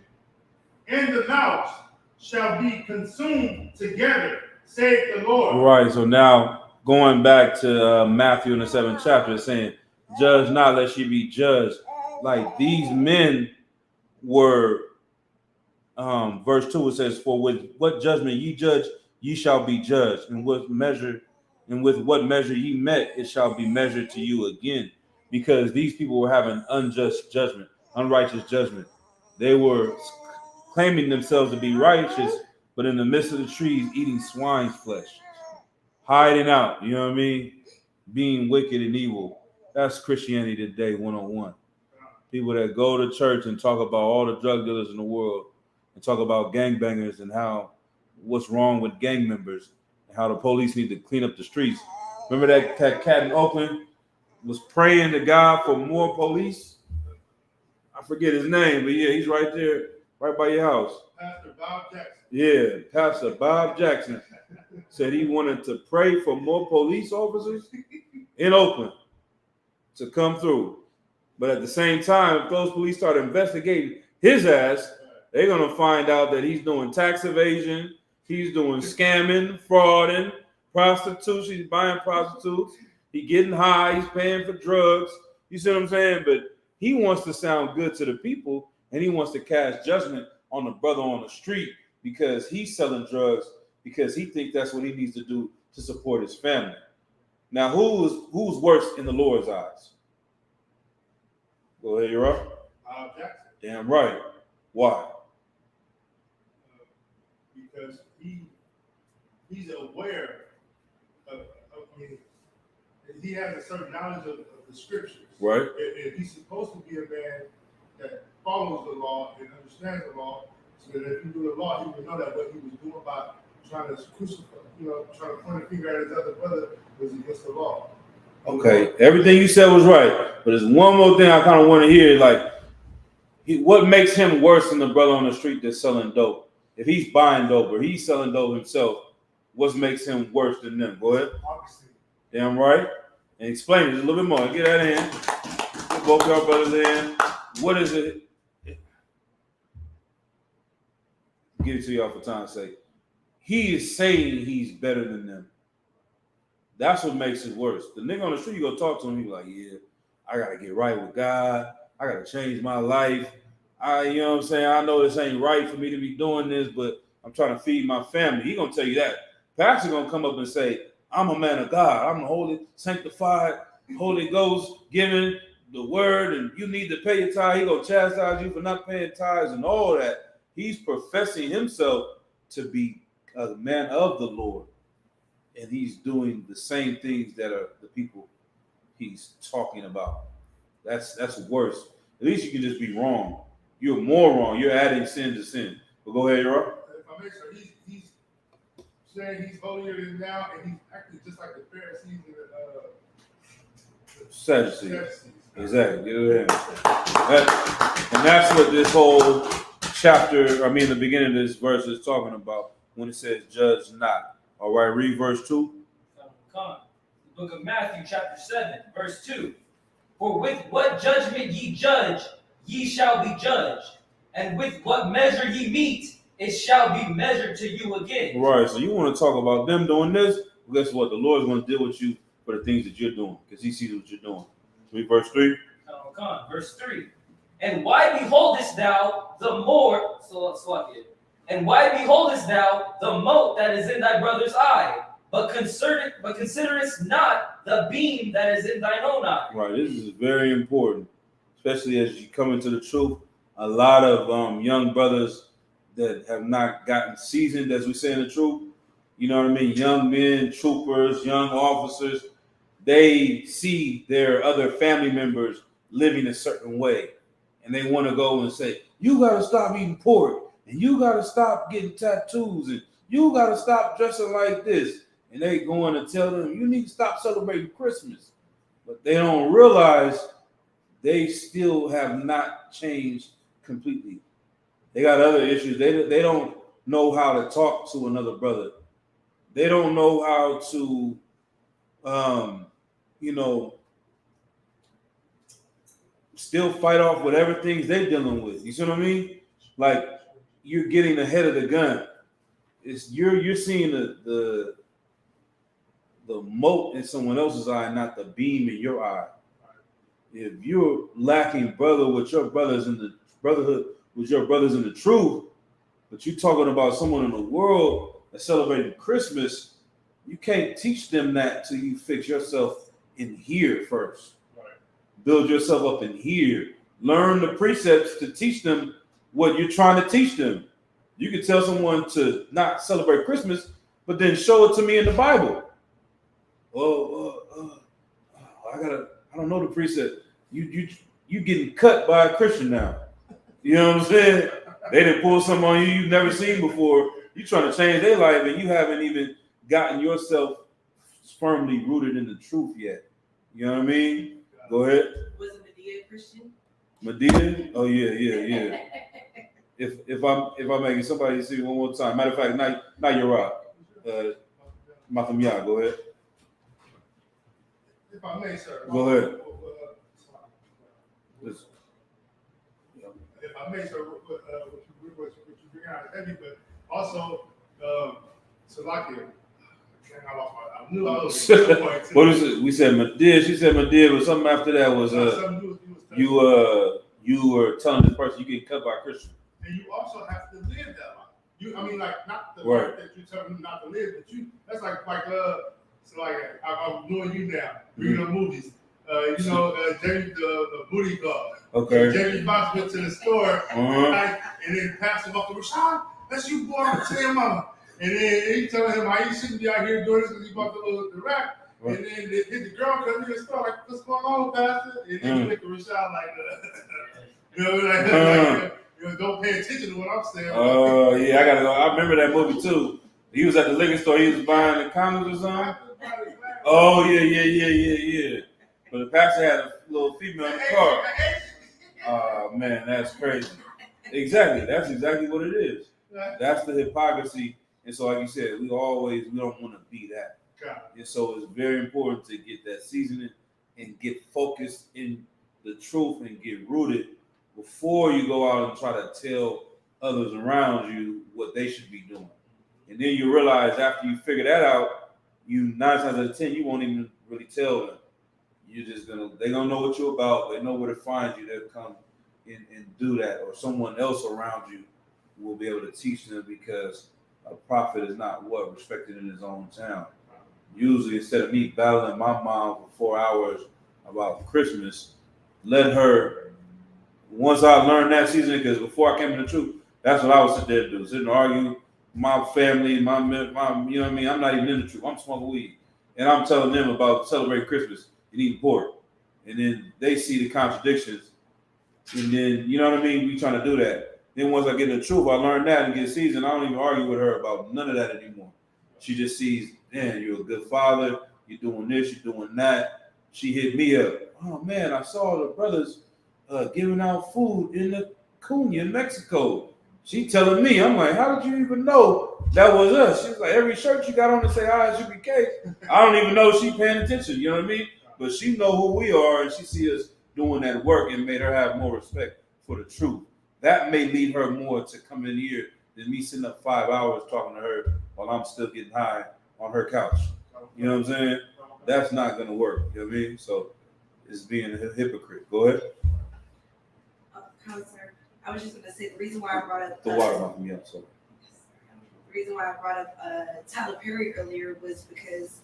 and the mouse shall be consumed together, saith the Lord.
Right, so now going back to Matthew in the 7th chapter, saying, judge not lest ye be judged. Like these men were, verse 2, it says, for with what judgment ye judge, ye shall be judged. And with what measure ye met, it shall be measured to you again. Because these people were having unjust judgment, unrighteous judgment. They were claiming themselves to be righteous, but in the midst of the trees, eating swine's flesh, hiding out, you know what I mean? Being wicked and evil. That's Christianity today, 101. People that go to church and talk about all the drug dealers in the world and talk about gangbangers and how what's wrong with gang members and how the police need to clean up the streets. Remember that cat in Oakland was praying to God for more police? I forget his name, but yeah, he's right there, right by your house.
Pastor Bob Jackson.
Yeah, Pastor Bob Jackson said he wanted to pray for more police officers in Oakland to come through. But at the same time, if those police start investigating his ass, they're going to find out that he's doing tax evasion, he's doing scamming, frauding, prostitution, he's buying prostitutes, he's getting high, he's paying for drugs. You see what I'm saying? But he wants to sound good to the people, and he wants to cast judgment on the brother on the street because he's selling drugs, because he thinks that's what he needs to do to support his family. Now, who's worse in the Lord's eyes? Go ahead, you're up.
Jackson.
Damn right. Why?
Because he's aware of I mean, he has a certain knowledge of the scriptures.
Right.
And he's supposed to be a man that follows the law and understands the law, so that if he do the law, he would know that what he was doing by trying to crucify, trying to point a finger at his other brother was against the law.
Okay, everything you said was right, but there's one more thing I kind of want to hear. Like, what makes him worse than the brother on the street that's selling dope? If he's buying dope or he's selling dope himself, what makes him worse than them? Go ahead.
Obviously.
Damn right. And explain it a little bit more. Get that in. Get both y'all brothers in. What is it? Give it to y'all for time's sake. He is saying he's better than them. That's what makes it worse. The nigga on the street, you go talk to him, he be like, yeah, I gotta get right with God. I gotta change my life. You know what I'm saying? I know this ain't right for me to be doing this, but I'm trying to feed my family. He gonna tell you that. Pastor gonna come up and say, I'm a man of God. I'm holy, sanctified, Holy Ghost given the word, and you need to pay your tithe. He gonna chastise you for not paying tithes and all that. He's professing himself to be a man of the Lord. And he's doing the same things that are the people he's talking about. That's worse. At least you can just be wrong. You're more wrong. You're adding sin to sin. But go ahead, you're up.
If I make sure he's saying he's holier than thou, and he's acting just like the Pharisees and the
Sadducees. Exactly. Get it in. And that's what this whole chapter, the beginning of this verse is talking about when it says judge not. All right, read verse 2.
The book of Matthew, chapter 7, verse 2. For with what judgment ye judge, ye shall be judged. And with what measure ye meet, it shall be measured to you again.
Right, so you want to talk about them doing this? Well, guess what? The Lord's going to deal with you for the things that you're doing, because he sees what you're doing. Read verse 3.
Verse 3. And why beholdest thou the more, and why beholdest thou the mote that is in thy brother's eye, but considerest not the beam that is in thine own eye?
Right, this is very important, especially as you come into the truth. A lot of young brothers that have not gotten seasoned, as we say in the truth, you know what I mean? Young men, troopers, young officers, they see their other family members living a certain way, and they want to go and say, you got to stop eating pork, and you got to stop getting tattoos, and you got to stop dressing like this. And they going to tell them, you need to stop celebrating Christmas. But they don't realize they still have not changed completely. They got other issues. They don't know how to talk to another brother. They don't know how to, still fight off whatever things they're dealing with. You see what I mean? Like, you're getting ahead of the gun. You're seeing the mote in someone else's eye, not the beam in your eye. If you're lacking brotherhood with your brothers in the truth, but you're talking about someone in the world that's celebrating Christmas, you can't teach them that till you fix yourself in here first.
Right.
Build yourself up in here. Learn the precepts to teach them what you're trying to teach them. You can tell someone to not celebrate Christmas, but then show it to me in the Bible. I don't know the precept. You getting cut by a Christian now. You know what I'm saying? They didn't pull something on you you've never seen before. You trying to change their life, and you haven't even gotten yourself firmly rooted in the truth yet. You know what I mean? Go ahead.
Was Medea Christian?
Medea? Oh yeah. If I make it, somebody see me one more time. Matter of fact, not your rock. Matham, go ahead.
If I may, sir.
Go ahead.
If I may, sir, what you bring out is heavy, but also, Salakia. I knew I was
What is it? We said Medea. She said Medea, but something after that was you were telling this person you get cut by a Christian.
And you also have to live that life. I mean, like, not the
Right.
life that you're telling him not to live, but that's so like, I'm doing you now, reading the movies. Jamie, the booty dog.
Okay.
Jamie Foxx went to the store,
Uh-huh.
right, and then passed him up to Rashad, that's you, boy, I'm telling your mama. And then he telling him how he shouldn't be out here doing this because he bought the rap.
Right.
And then hit the girl come in the store, like, what's going on, Pastor? And then he looked at Rashad like, don't pay attention to what I'm saying.
Oh, yeah, I gotta go. I remember that movie too. He was at the liquor store, he was buying the condoms or something. Oh, yeah. But the pastor had a little female in the car. Oh, man, that's crazy. Exactly. That's exactly what it is. That's the hypocrisy. And so, like you said, we don't want to be that. And so it's very important to get that seasoning and get focused in the truth and get rooted before you go out and try to tell others around you what they should be doing. And then you realize after you figure that out, 9 times out of 10, you won't even really tell them. They're gonna know what you're about. They know where to find you. They'll come and do that, or someone else around you will be able to teach them, because a prophet is not respected in his own town. Usually, instead of me battling my mom for 4 hours about Christmas, once I learned that season, because before I came to the truth, that's what I would sit there and do, sit and argue. My family, my, you know what I mean? I'm not even in the truth. I'm smoking weed. And I'm telling them about celebrating Christmas and eating pork. And then they see the contradictions. And then, you know what I mean? We trying to do that. Then once I get in the truth, I learn that and get seasoned. I don't even argue with her about none of that anymore. She just sees, man, you're a good father. You're doing this, you're doing that. She hit me up. Oh, man, I saw the brothers giving out food in the Cunha, Mexico. She telling me, I'm like, how did you even know that was us? She's like, every shirt you got on to say ISUPK. I don't even know she paying attention, you know what I mean? But she know who we are, and she see us doing that work, and made her have more respect for the truth. That may lead her more to come in here than me sitting up 5 hours talking to her while I'm still getting high on her couch. You know what I'm saying? That's not going to work, you know what I mean? So it's being a hypocrite. Go ahead.
Counselor, I was just going to say the reason why I brought up
The water off me up, so.
The reason why I brought up Tyler Perry earlier was because,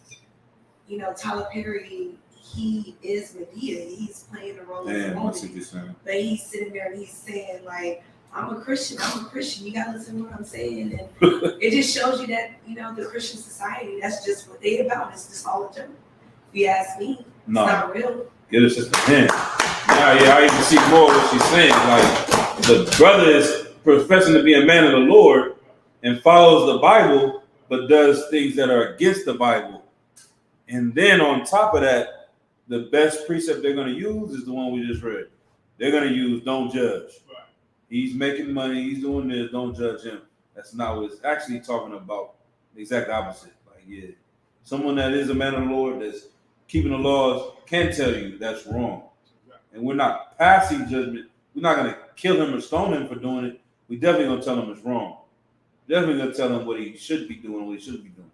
Tyler Perry, he is Medea. He's playing the role of a woman. But he's sitting there and he's saying, like, I'm a Christian. You got to listen to what I'm saying. And it just shows you that, the Christian society, that's just what they about. It's just all a joke. If you ask me, it's not real.
Get her sister in. I even see more of what she's saying. Like, the brother is professing to be a man of the Lord and follows the Bible, but does things that are against the Bible. And then on top of that, the best precept they're going to use is the one we just read. They're going to use, don't judge. Right. He's making money. He's doing this. Don't judge him. That's not what it's actually talking about. The exact opposite. Like, someone that is a man of the Lord that's keeping the laws can tell you that's wrong. And we're not passing judgment. We're not going to kill him or stone him for doing it. We definitely going to tell him it's wrong. Definitely going to tell him what he should be doing, what he shouldn't be doing.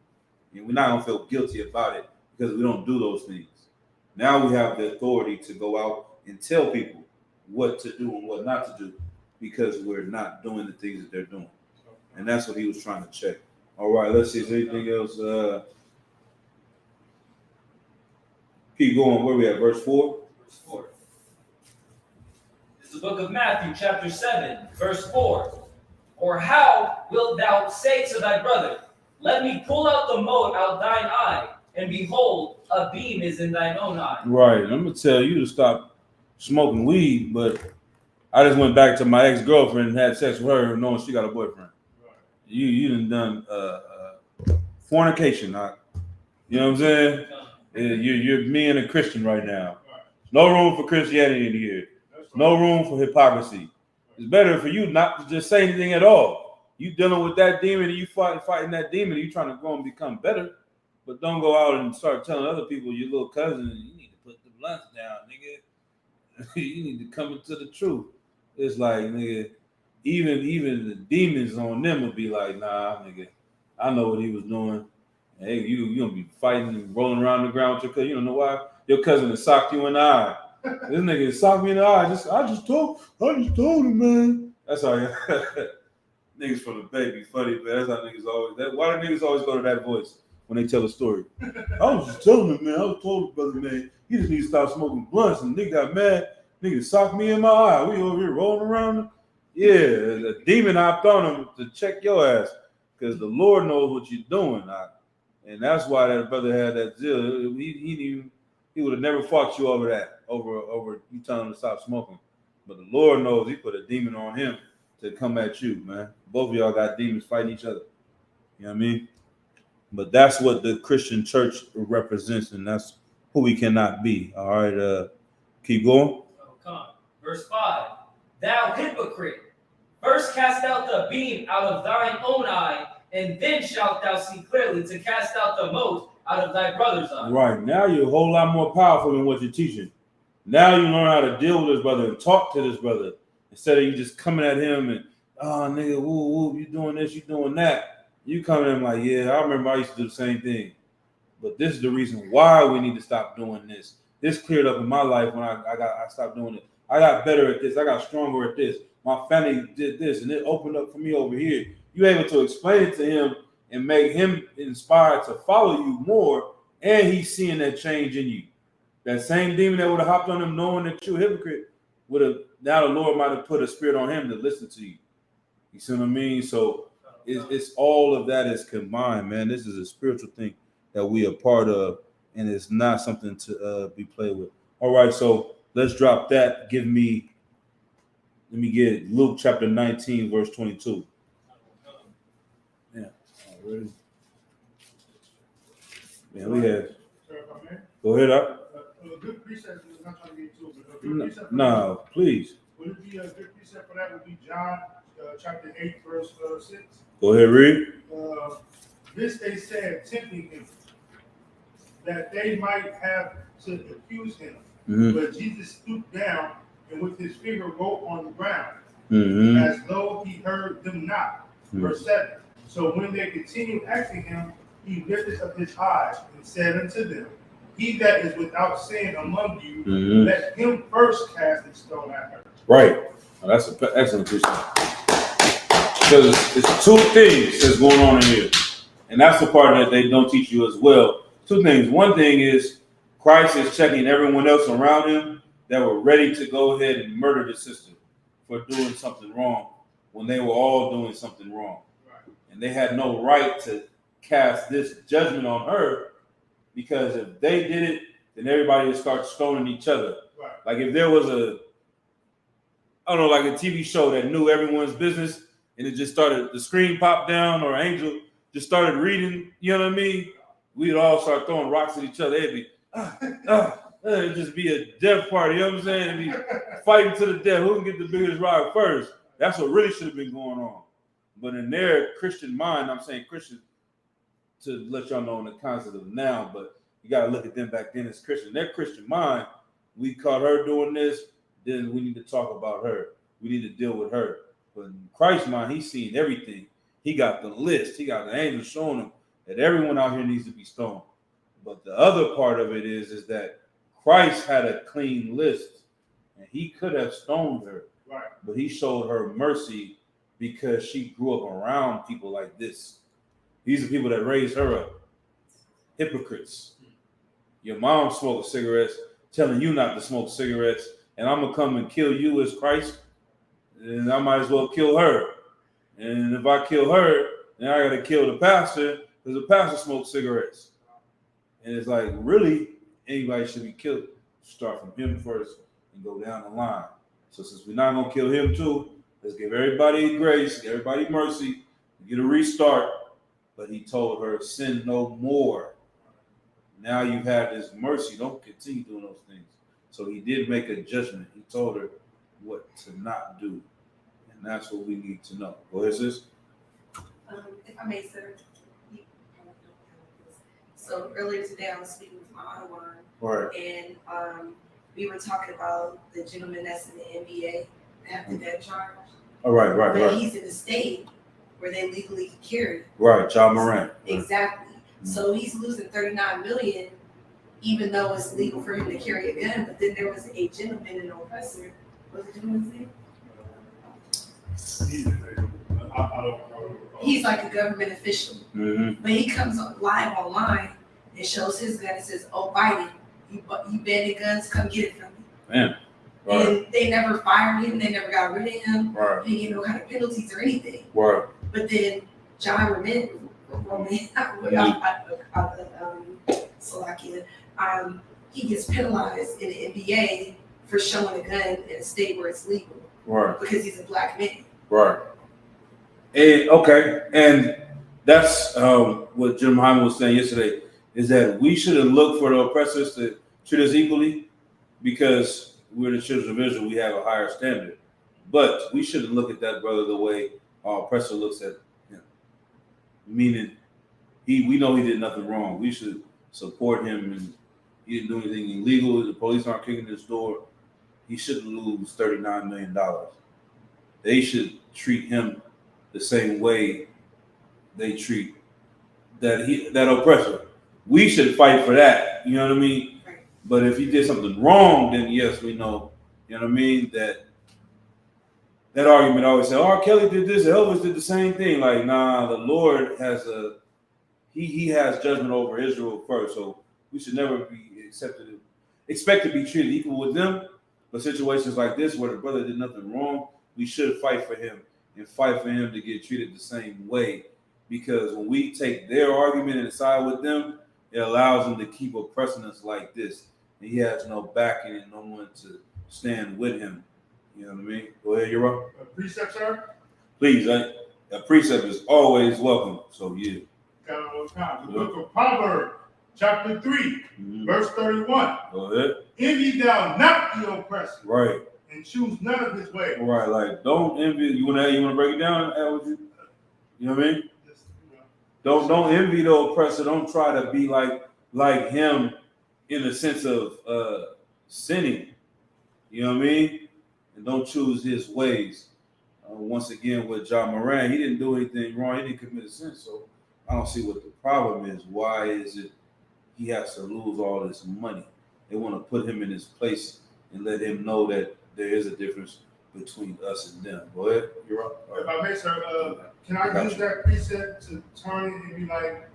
And we're not going to feel guilty about it because we don't do those things. Now we have the authority to go out and tell people what to do and what not to do because we're not doing the things that they're doing. And that's what he was trying to check. All right, let's see. Is there anything else? Keep going. Where we at? Verse 4?
Verse 4. It's the book of Matthew, chapter 7, verse 4. Or how wilt thou say to thy brother, let me pull out the mote out thine eye, and behold, a beam is in thine own eye. Right.
I'm going to tell you to stop smoking weed, but I just went back to my ex-girlfriend and had sex with her knowing she got a boyfriend. Right. You done fornication. You know what I'm saying? You're me and a Christian right now. Right. No room for Christianity in here. Right. No room for hypocrisy. It's better for you not to just say anything at all. You dealing with that demon and you fighting that demon and you trying to grow and become better. But don't go out and start telling other people, your little cousin, you need to put the blunts down, nigga. You need to come into the truth. It's like, nigga, even the demons on them will be like, nah, nigga, I know what he was doing. Hey, you gonna be fighting and rolling around the ground with your cousin. You don't know why? Your cousin has socked you in the eye. This nigga socked me in the eye. I just told him, man. That's all. Nigga, Niggas from the baby, funny, man. That's how niggas always. Why do niggas always go to that voice when they tell a story? I was just telling him, man. I was told the brother, man, he just needs to stop smoking blunts. And nigga got mad. Nigga socked me in my eye. We over here rolling around. Yeah, the demon hopped on him to check your ass because the Lord knows what you're doing. And that's why that brother had that zeal. He would have never fought you over that, over you telling him to stop smoking. But the Lord knows he put a demon on him to come at you, man. Both of y'all got demons fighting each other. You know what I mean? But that's what the Christian church represents, and that's who we cannot be. All right, keep going.
Oh, come on. Verse 5. Thou hypocrite, first cast out the beam out of thine own eye, and then shalt thou see clearly to cast out the mote out of thy brother's eye.
Right, now you're a whole lot more powerful than what you're teaching. Now you learn how to deal with this brother and talk to this brother instead of you just coming at him and, oh, nigga, woo, you doing this, you doing that. You coming at him like, yeah, I remember I used to do the same thing. But this is the reason why we need to stop doing this. This cleared up in my life when I stopped doing it. I got better at this. I got stronger at this. My family did this, and it opened up for me over here. You're able to explain it to him and make him inspired to follow you more, and he's seeing that change in you. That same demon that would have hopped on him knowing that you're a hypocrite would have, now the Lord might have put a spirit on him to listen to you. You see what I mean? So it's all of that is combined, man. This is a spiritual thing that we are part of, and it's not something to be played with. All right, so let's drop that. Let me get Luke chapter 19, verse 22. Yeah, already. Man, we have.
Sir, if I may?
Go ahead, up.
A good precept, I'm not trying to get into it, but a good precept for
No, please.
would it be a good precept for that would be John chapter 8, verse 6.
Go ahead, read.
This they said, tempting him, that they might have to accuse him.
Mm-hmm.
But Jesus stooped down and with his finger wrote on the ground,
Mm-hmm.
as though he heard them not.
Mm-hmm.
Verse 7. So when they continued asking him, he lifted up his eyes and said unto them, he that is without sin among you,
Mm-hmm.
let him first cast a stone at her.
Right. Oh, that's an excellent precept. Because it's two things that's going on in here. And that's the part that they don't teach you as well. Two things. One thing is Christ is checking everyone else around him that were ready to go ahead and murder the sister for doing something wrong when they were all doing something wrong.
Right.
And they had no right to cast this judgment on her, because if they did it, then everybody would start stoning each other.
Right.
Like if there was a TV show that knew everyone's business and it just started, the screen popped down or Angel just started reading, you know what I mean? We'd all start throwing rocks at each other. It'd be, it'd just be a death party, you know what I'm saying? It'd be fighting to the death. Who can get the biggest rock first? That's what really should have been going on. But in their Christian mind, I'm saying Christian to let y'all know in the concept of now, but you got to look at them back then as Christian. Their Christian mind, we caught her doing this, then we need to talk about her. We need to deal with her. But in Christ's mind, he's seeing everything. He got the list. He got the angel showing him that everyone out here needs to be stoned. But the other part of it is that Christ had a clean list, and he could have stoned her.
Right.
But he showed her mercy because she grew up around people like this. These are people that raised her up. Hypocrites. Your mom smoked cigarettes, telling you not to smoke cigarettes, and I'm going to come and kill you as Christ, and I might as well kill her. And if I kill her, then I got to kill the pastor because the pastor smokes cigarettes. And it's like, really, anybody should be killed. Start from him first and go down the line. So since we're not going to kill him too, let's give everybody grace, give everybody mercy, get a restart. But he told her, sin no more. Now you've had this mercy. Don't continue doing those things. So he did make a judgment. He told her what to not do. And that's what we need to know. Go ahead, sis.
If I may, sir. So earlier today, I was speaking with my Ottawa,
All right.
and we were talking about the gentleman that's in the NBA that have the gun charge.
All right, right,
But
right.
he's in a state where they legally can carry.
Right, John Moran.
Exactly. So he's losing $39 million, even though it's legal for him to carry a gun. But then there was a gentleman, an oppressor. What was the gentleman's name? He's like a government official, but he comes live online and shows his gun and says, "Oh, Biden, you banning guns, come get it from me."
Man. Right.
And they never fired him. They never got rid of him.
Right.
Paying no kind of penalties or anything.
Right.
But then John Slovakia, he gets penalized in the NBA for showing a gun in a state where it's legal.
Right.
Because he's a black man.
Right. And, okay. And that's what Jim Hyman was saying yesterday, is that we shouldn't look for the oppressors to treat us equally because we're the children of Israel. We have a higher standard. But we shouldn't look at that brother the way our oppressor looks at him. Meaning, we know he did nothing wrong. We should support him, and he didn't do anything illegal. The police aren't kicking his door. He shouldn't lose $39 million. They should treat him the same way they treat that oppressor. We should fight for that. You know what I mean?
Right.
But if he did something wrong, then yes, we know. You know what I mean? That argument always said, "Oh, Kelly did this, Elvis did the same thing." Like, nah, the Lord has he has judgment over Israel first, so we should never be expect to be treated equal with them. But situations like this, where the brother did nothing wrong, we should fight for him and fight for him to get treated the same way. Because when we take their argument and side with them, it allows them to keep oppressing us like this. And he has no backing and no one to stand with him. You know what I mean? Go ahead, you're up.
A precept, sir?
Please, a precept is always welcome. So, yeah.
Got it all the time. The book of Proverbs, chapter 3, verse 31.
Go ahead.
Envy thou not the oppressor,
Right.
and choose none of his ways.
Right. Like, don't envy. You wanna break it down? You know what I mean?
Just, you know.
Don't envy the oppressor. Don't try to be like him in the sense of sinning. You know what I mean? And don't choose his ways. Once again, with John Moran, he didn't do anything wrong. He didn't commit a sin. So I don't see what the problem is. Why is it he has to lose all this money? They want to put him in his place and let him know that there is a difference between us and them. Go ahead. You're up.
If I may, sir, can I use that precept to turn it and be like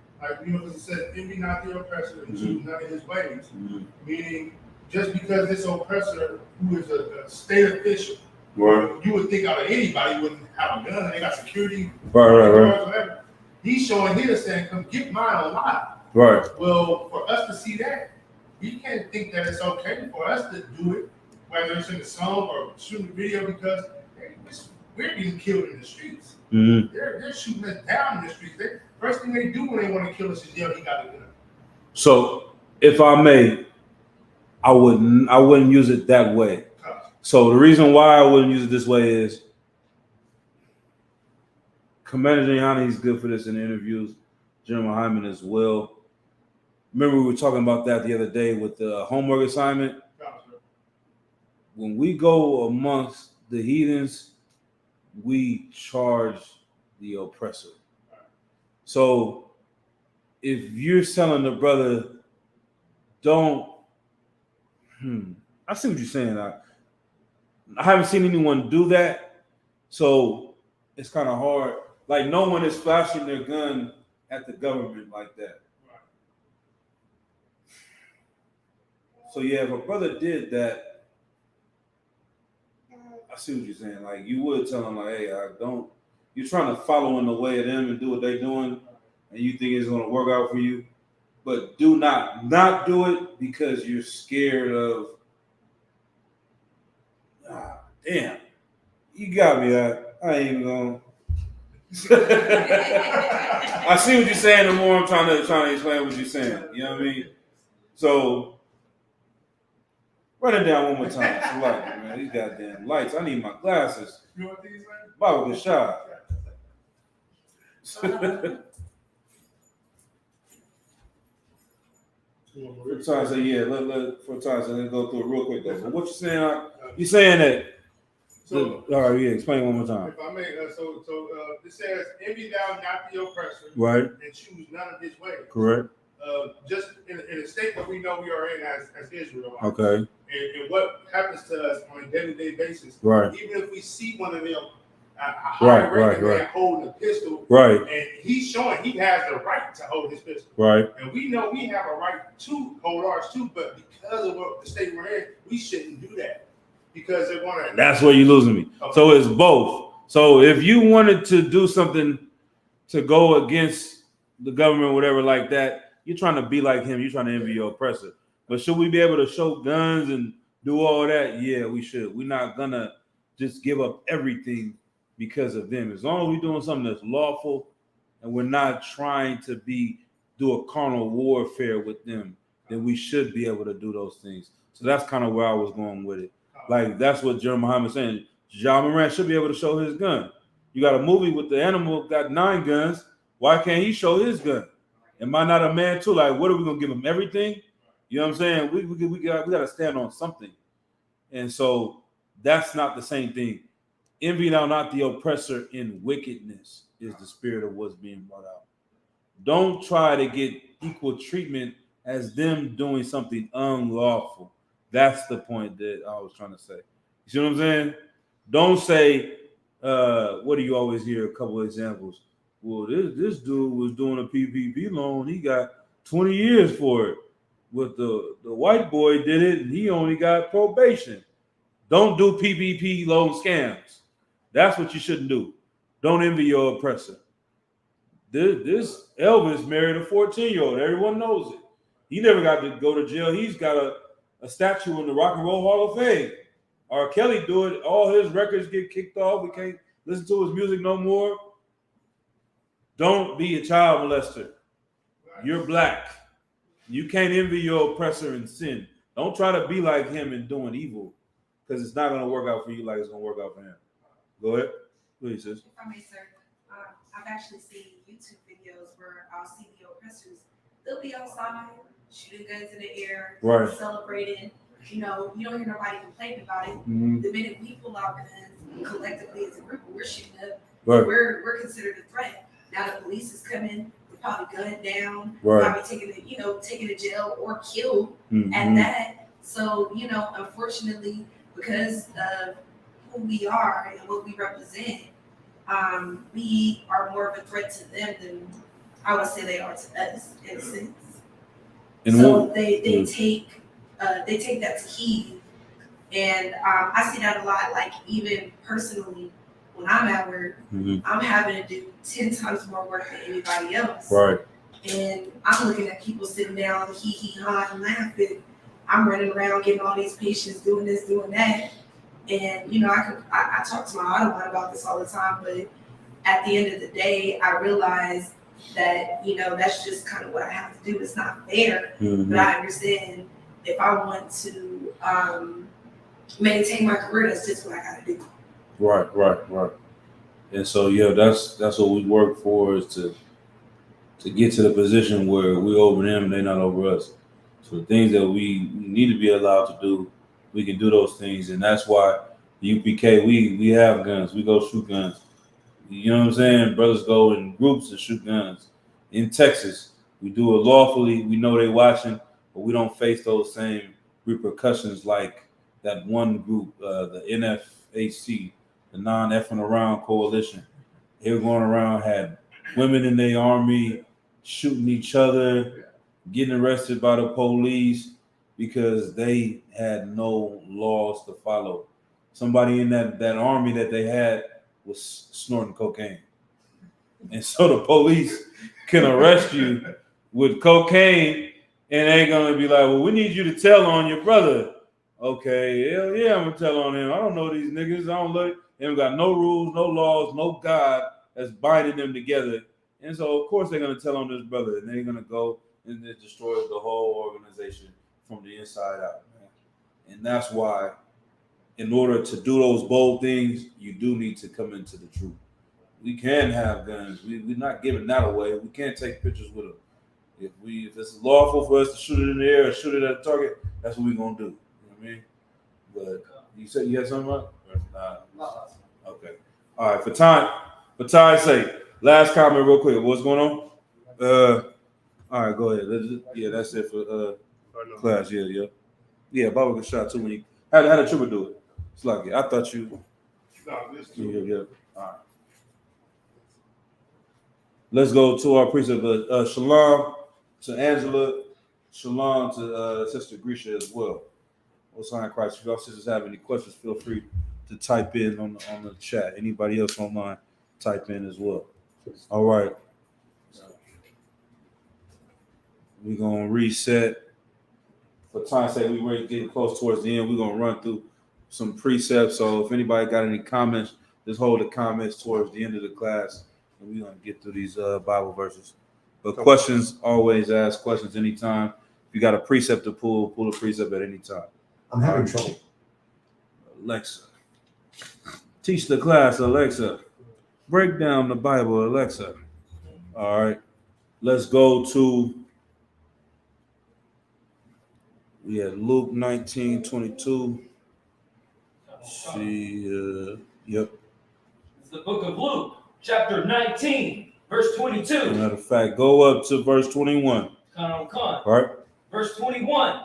you know, because it says, envy not the oppressor and choose none of his ways. Meaning, just because this oppressor, who is a state official,
Right.
you would think out of anybody wouldn't have a gun and they got security.
Right.
Whatever. He's showing here saying, come get mine alive.
Right.
Well, for us to see that, we can't think that it's okay for us to do it, whether it's in the song or shooting a video, because we're being killed in the streets. They're shooting us down in the streets. First thing they do when they want to kill us is yell, he got a gun.
So, if I may, I wouldn't use it that way. So the reason why I wouldn't use it this way is Commander Giuliani is good for this in interviews. General Hyman as well. Remember we were talking about that the other day with the homework assignment. When we go amongst the heathens, we charge the oppressor. So if you're telling the brother, don't, I see what you're saying. I haven't seen anyone do that, so it's kind of hard. Like, no one is flashing their gun at the government like that. So yeah, if a brother did that, I see what you're saying. Like, you would tell him, like, hey, you're trying to follow in the way of them and do what they're doing, and you think it's going to work out for you, but do not do it because you're scared of, damn, you got me. I ain't even going. I see what you're saying. The more I'm trying to explain what you're saying. You know what I mean? So run it down one more time. It's a light, man. These goddamn lights. I need my glasses.
You know what these are?
Baba good shot. For time, say yeah. For time, so let's go through it real quick though. So what you saying? You saying that?
So,
all right, yeah. Explain one more time.
if I may, so it says, envy thou not the oppressor,
Right.
and choose none of his ways.
Correct.
Just in a state that we know we are in as Israel.
Okay.
And what happens to us on a day-to-day basis.
Right.
Even if we see one of them high ranking man holding a pistol,
Right.
and he's showing he has the right to hold his pistol.
Right.
And we know we have a right to hold ours too, but because of what the state we're in, we shouldn't do that because they want to.
That's where you're losing me.
Okay.
So it's both. So if you wanted to do something to go against the government, whatever like that, you're trying to be like him. You're trying to envy your oppressor. But should we be able to show guns and do all that? Yeah, we should. We're not gonna just give up everything because of them. As long as we're doing something that's lawful and we're not trying to do a carnal warfare with them, then we should be able to do those things. So that's kind of where I was going with it. Like that's what Jeremiah Muhammad saying. Ja Morant should be able to show his gun. You got a movie with the animal got 9 guns. Why can't he show his gun? Am I not a man too? Like, what are we gonna give him? Everything? You know what I'm saying? We got to stand on something. And so that's not the same thing. Envy thou not the oppressor in wickedness is the spirit of what's being brought out. Don't try to get equal treatment as them doing something unlawful. That's the point that I was trying to say. You see what I'm saying? Don't say, what do you always hear? A couple of examples. Well, this dude was doing a PPP loan. He got 20 years for it. But the white boy did it, and he only got probation. Don't do PPP loan scams. That's what you shouldn't do. Don't envy your oppressor. This Elvis married a 14-year-old. Everyone knows it. He never got to go to jail. He's got a statue in the Rock and Roll Hall of Fame. R. Kelly do it. All his records get kicked off. We can't listen to his music no more. Don't be a child molester. You're black. You can't envy your oppressor and sin. Don't try to be like him and doing evil, because it's not going to work out for you like it's going to work out for him. Go ahead. Please, sis.
If I may, sir, I've actually seen YouTube videos where I'll see the oppressors. They'll be outside shooting guns in the air,
Right.
celebrating. You know, you don't hear nobody complaining about it.
Mm-hmm.
The minute we pull out guns collectively as a group, we're shooting up.
Right.
We're considered a threat. Now the police is coming. We're probably gunned down.
Right.
Probably taken to jail or killed
Mm-hmm.
at that. So, unfortunately, because of who we are and what we represent, we are more of a threat to them than I would say they are to us in a sense.
And
So
what-
they take that to heed, and I see that a lot. Like even personally, when I'm at work,
Mhm.
I'm having to do 10 times more work than anybody else.
Right.
And I'm looking at people sitting down, ha and laughing. I'm running around getting all these patients, doing this, doing that. And I talk to my Audubon about this all the time, but at the end of the day, I realize that that's just kind of what I have to do. It's not fair,
Mhm.
but I understand if I want to maintain my career, that's just what I got to do.
Right. And so yeah, that's what we work for, is to get to the position where we're over them and they're not over us. So the things that we need to be allowed to do, we can do those things, and that's why UPK we have guns. We go shoot guns. You know what I'm saying? Brothers go in groups and shoot guns. In Texas, we do it lawfully. We know they watching, but we don't face those same repercussions like that one group, the NFAC, the Non-Effing Around Coalition. They were going around, had women in their army shooting each other, getting arrested by the police because they had no laws to follow. Somebody in that army that they had was snorting cocaine. And so the police can arrest you with cocaine, and they're going to be like, well, we need you to tell on your brother. Okay, hell yeah, I'm going to tell on him. I don't know these niggas. I don't look. They don't got no rules, no laws, no God that's binding them together. And so, of course, they're going to tell on this brother, and they're going to go and they destroy the whole organization from the inside out, man. And that's why, in order to do those bold things, you do need to come into the truth. We can have guns. We're not giving that away. We can't take pictures with them. If it's lawful for us to shoot it in the air or shoot it at a target, that's what we're going to do. You know what I mean? But you said you had something up? Nah. Okay. All right. For time's sake, last comment real quick. What's going on? All right, go ahead. That's it for class. Yeah. Baba got shot too when he had a triple do it. It's like I thought you.
No, this
Yeah. All right. Let's go to our precept. Shalom to Angela. Shalom to Sister Grisha as well. What's on Christ? If y'all sisters have any questions, feel free to type in on the chat. Anybody else online, type in as well. All right. We're going to reset. For time's sake, we're getting close towards the end. We're going to run through some precepts. So if anybody got any comments, just hold the comments towards the end of the class, and we're going to get through these Bible verses. But questions, always ask questions anytime. If you got a precept to pull a precept at any time.
I'm having trouble.
Alexa. Teach the class, Alexa. Break down the Bible, Alexa. All right. Let's go to, we had Luke 19:22. See, yep.
It's the book of Luke, chapter 19, verse 22.
Matter of fact, go up to verse 21.
All
right.
Verse 21.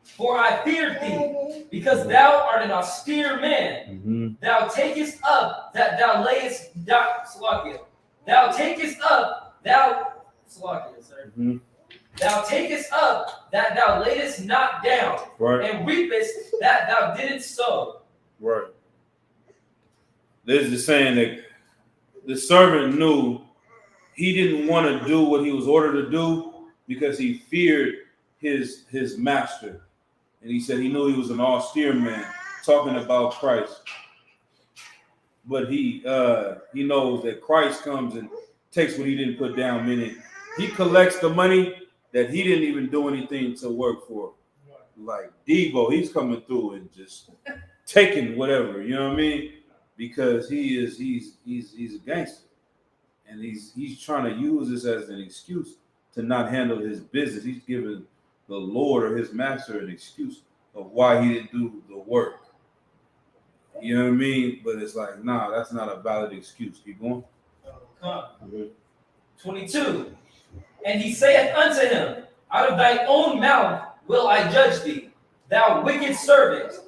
For I feared thee, because thou art an austere man.
Mm-hmm.
Thou takest up that thou layest down. Thou takest up thou.
Mm-hmm.
Thou takest up that thou layest not down,
Right.
and reapest that thou didst sow.
Right. This is saying that the servant knew he didn't want to do what he was ordered to do because he feared his master. And he said he knew he was an austere man, talking about Christ. But he knows that Christ comes and takes what he didn't put down, meaning he collects the money that he didn't even do anything to work for. Like Devo, he's coming through and just taking whatever, you know what I mean? Because he's a gangster. And he's trying to use this as an excuse to not handle his business. He's giving the Lord or his master an excuse of why he didn't do the work. You know what I mean? But it's like, nah, that's not a valid excuse. Keep going.
22. And he saith unto him, out of thy own mouth will I judge thee, thou wicked servant.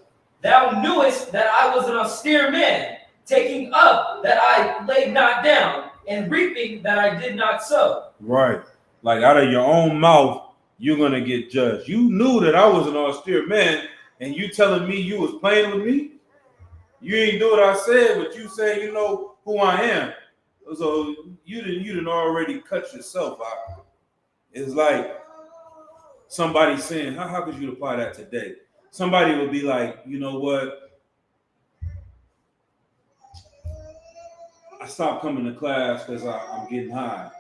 Thou knewest that I was an austere man, taking up that I laid not down, and reaping that I did not sow.
Right. Like out of your own mouth, you're going to get judged. You knew that I was an austere man, and you telling me you was playing with me? You ain't do what I said, but you say you know who I am. So you didn't already cut yourself out. It's like somebody saying, how could you apply that today? Somebody would be like, you know what? I stopped coming to class because I'm getting high.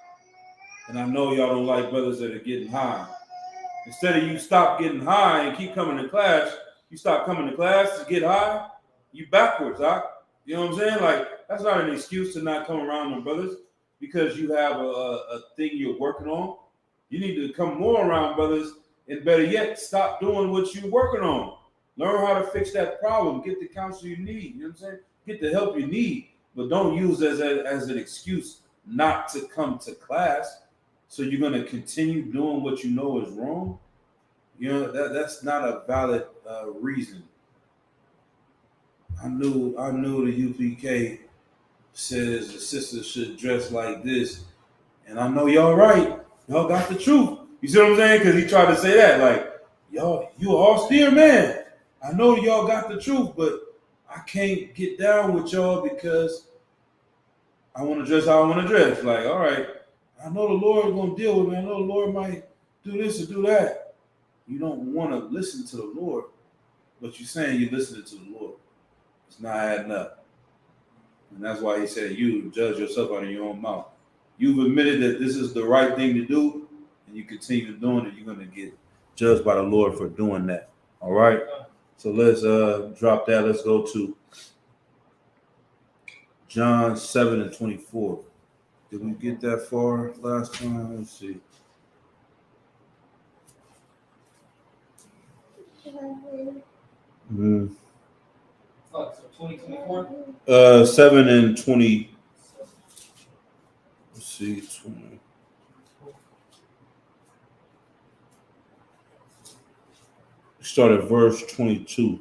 And I know y'all don't like brothers that are getting high. Instead of you stop getting high and keep coming to class, you stop coming to class to get high, you backwards, huh? You know what I'm saying? Like, that's not an excuse to not come around them brothers because you have a thing you're working on. You need to come more around brothers, and better yet, stop doing what you're working on. Learn how to fix that problem. Get the counsel you need. You know what I'm saying? Get the help you need, but don't use it as an excuse not to come to class. So you're going to continue doing what you know is wrong. You know, that's not a valid reason. I knew the UPK says the sisters should dress like this, and I know y'all right. Y'all got the truth. You see what I'm saying? Because he tried to say that, like, y'all, you an austere man. I know y'all got the truth, but I can't get down with y'all because I want to dress how I want to dress. Like, all right, I know the Lord is going to deal with me. I know the Lord might do this or do that. You don't want to listen to the Lord, but you're saying you're listening to the Lord. It's not adding up. And that's why he said you judge yourself out of your own mouth. You've admitted that this is the right thing to do, and you continue doing it, you're going to get judged by the Lord for doing that. All right? So let's drop that. Let's go to John 7:24. Did we get that far last time? Let's see. Mm-hmm.
So 2024?
7 and 20. Let's see. 20. Start at verse 22.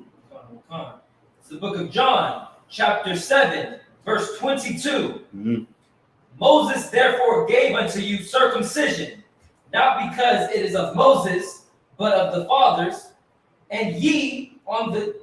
It's the book of John, chapter 7, Verse 22.
Mhm.
Moses therefore gave unto you circumcision, not because it is of Moses, but of the fathers, and ye on the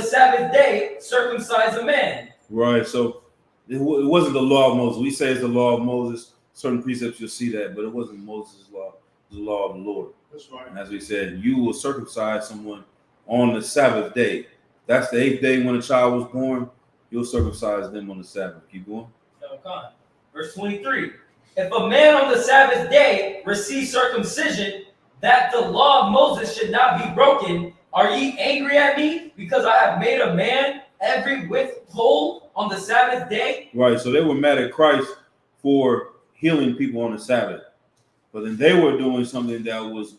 Sabbath day circumcise a man.
Right. So it wasn't the law of Moses. We say it's the law of Moses. Certain precepts you'll see that, but it wasn't Moses' law. It was the law of the Lord.
That's right.
And as we said, you will circumcise someone on the Sabbath day. That's the 8th day when a child was born. You'll circumcise them on the Sabbath. Keep going.
Okay. Verse 23. If a man on the Sabbath day receive circumcision, that the law of Moses should not be broken, are ye angry at me because I have made a man every whit whole on the Sabbath day?
Right. So they were mad at Christ for healing people on the Sabbath. But then they were doing something that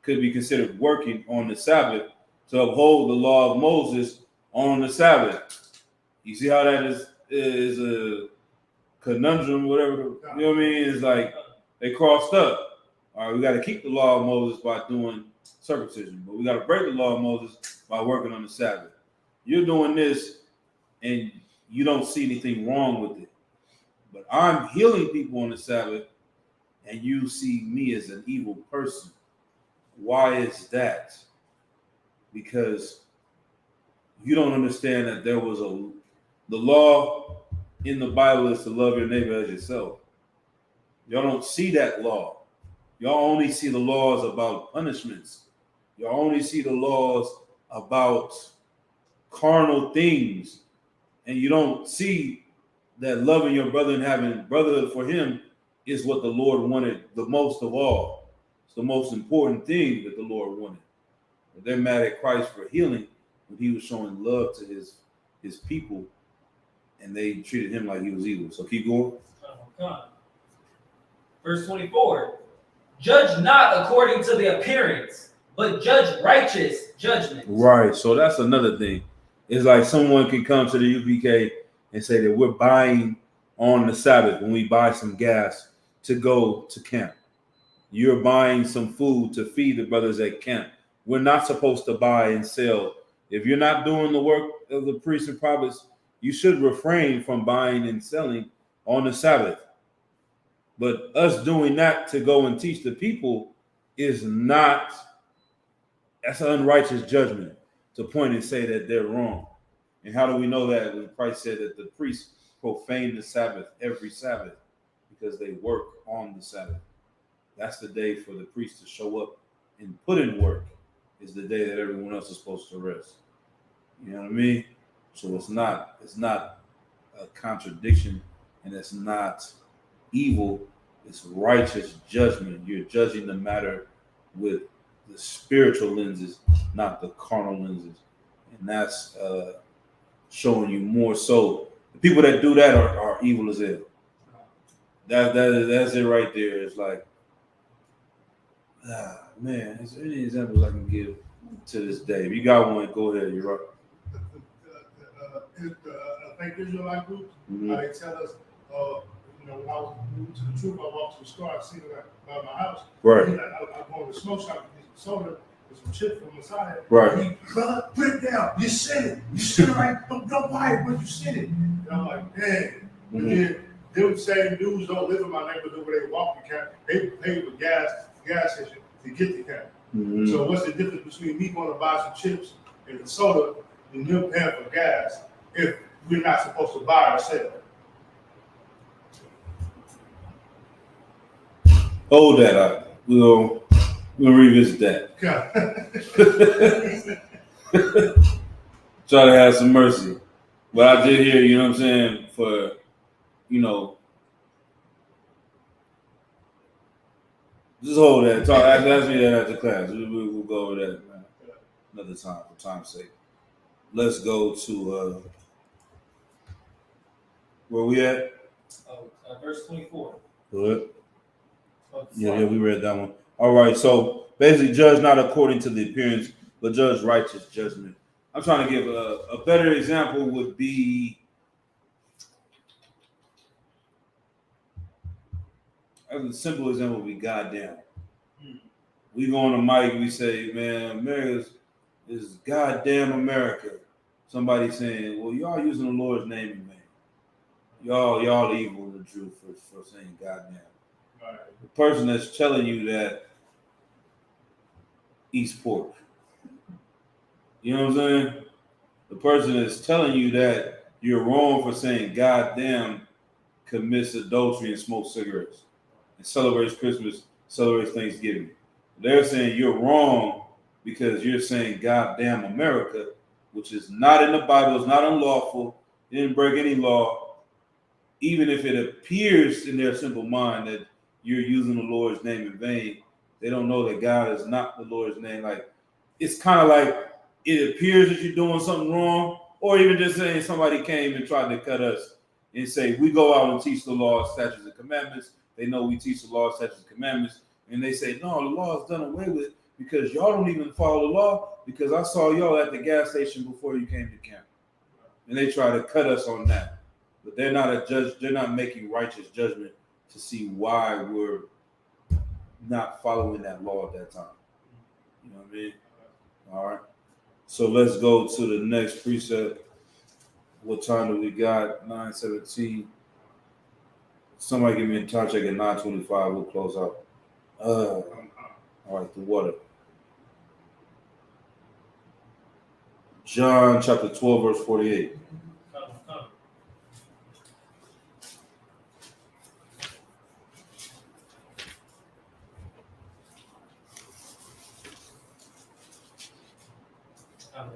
could be considered working on the Sabbath to uphold the law of Moses on the Sabbath. You see how that is a conundrum, whatever, you know what I mean? It's like they crossed up. All right, we got to keep the law of Moses by doing circumcision, but we got to break the law of Moses by working on the Sabbath. You're doing this and you don't see anything wrong with it. But I'm healing people on the Sabbath and you see me as an evil person. Why is that? Because you don't understand that there was the law in the Bible is to love your neighbor as yourself. Y'all don't see that law. Y'all only see the laws about punishments. Y'all only see the laws about carnal things. And you don't see that loving your brother and having brotherhood for him is what the Lord wanted the most of all. It's the most important thing that the Lord wanted. But they're mad at Christ for healing when he was showing love to his people, and they treated him like he was evil. So keep going.
Okay. Verse 24. Judge not according to the appearance, but judge righteous judgment.
Right. So that's another thing. It's like someone can come to the UPK and say that we're buying on the Sabbath when we buy some gas to go to camp. You're buying some food to feed the brothers at camp. We're not supposed to buy and sell. If you're not doing the work of the priests and prophets, you should refrain from buying and selling on the Sabbath. But us doing that to go and teach the people that's an unrighteous judgment to point and say that they're wrong. And how do we know that? When Christ said that the priests profane the Sabbath every Sabbath because they work on the Sabbath. That's the day for the priest to show up and put in work, is the day that everyone else is supposed to rest. You know what I mean? So it's not a contradiction, and it's not evil. It's righteous judgment. You're judging the matter with the spiritual lenses, not the carnal lenses. And that's showing you more so. The people that do that are evil as hell. That's it right there. It's like, man, is there any examples I can give to this day? If you got one, go ahead. You're right.
I think Israelite groups,
Mhm.
they tell us, when I was moved to the troop, I walked to the store, I seen it by my house.
Right.
I go to the smoke shop and get some soda and some chips from the side.
Right.
He, brother, put it down. You said it. You said it right. Don't buy it, but you said it.
And I'm like, dang. And
Mhm.
then them same dudes don't live in my neighborhood where they walk the camp. They pay for gas station to get the camp.
Mhm.
So what's the difference between me going to buy some chips and a soda and them paying for gas if we're not supposed to buy or sell?
Hold that up. We'll revisit that. Try to have some mercy. But I did hear, you know what I'm saying, for, just hold that. Ask me that after class. We'll go over that, man, another time for time's sake. Let's go to, where we at?
Verse 24.
Good. Yeah, we read that one. All right, so basically, judge not according to the appearance, but judge righteous judgment. I'm trying to give a better example would be, a simple example would be goddamn. We go on the mic, we say, man, America is goddamn America. somebody saying, well, y'all using the Lord's name in vain. Y'all evil and the truth for saying goddamn.
Right.
The person that's telling you that eats pork. You know what I'm saying? The person that's telling you that you're wrong for saying goddamn commits adultery and smokes cigarettes and celebrates Christmas, celebrates Thanksgiving. They're saying you're wrong because you're saying goddamn America, which is not in the Bible, it's not unlawful, it didn't break any law. Even if it appears in their simple mind that you're using the Lord's name in vain, they don't know that God is not the Lord's name. Like, it's kind of like it appears that you're doing something wrong, or even just saying somebody came and tried to cut us and say, we go out and teach the law, statutes, and commandments. They know we teach the law, statutes, and commandments. And they say, no, the law is done away with because y'all don't even follow the law because I saw y'all at the gas station before you came to camp. And they try to cut us on that. But they're not a judge. They're not making righteous judgment to see why we're not following that law at that time. You know what I mean? All right. So let's go to the next precept. What time do we got? 9:17. Somebody give me a time check at 9:25. We'll close out. All right, the water. John chapter 12, verse 48.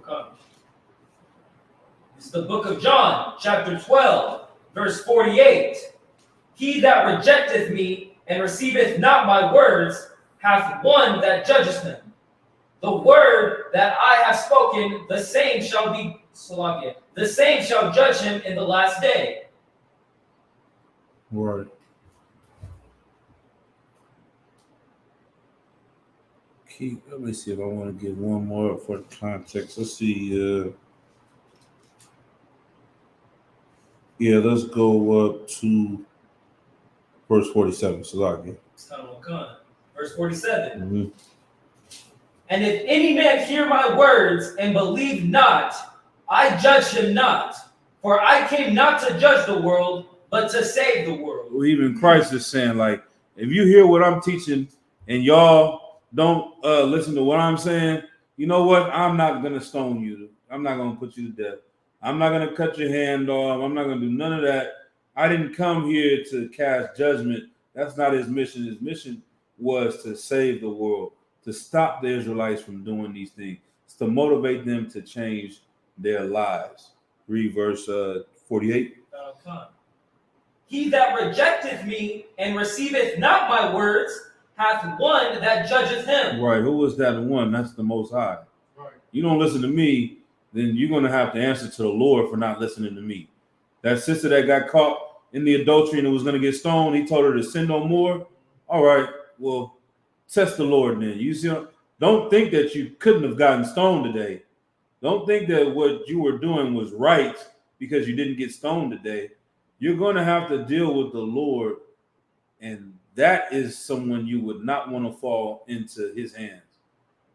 Come. It's the book of John, chapter 12, verse 48. He that rejecteth me and receiveth not my words hath one that judgeth him. The word that I have spoken, the same shall be the same shall judge him in the last day.
Right. Let me see if I want to get one more for the context. Let's see. Yeah, let's go up to verse 47. Salaki.
Verse 47.
Mm-hmm.
And if any man hear my words and believe not, I judge him not. For I came not to judge the world, but to save the world.
Well, even Christ is saying, like, if you hear what I'm teaching and y'all don't listen to what I'm saying, you know what? I'm not going to stone you. I'm not going to put you to death. I'm not going to cut your hand off. I'm not going to do none of that. I didn't come here to cast judgment. That's not his mission. His mission was to save the world, to stop the Israelites from doing these things, to motivate them to change their lives. Read verse 48.
He that rejecteth me and receiveth not my words hath one that judgeth him.
Right. Who was that one? That's the Most High.
Right.
You don't listen to me, then you're going to have to answer to the Lord for not listening to me. That sister that got caught in the adultery and was going to get stoned, he told her to sin no more. All right, well, test the Lord then. You see, don't think that you couldn't have gotten stoned today. Don't think that what you were doing was right because you didn't get stoned today. You're going to have to deal with the Lord, and that is someone you would not want to fall into his hands.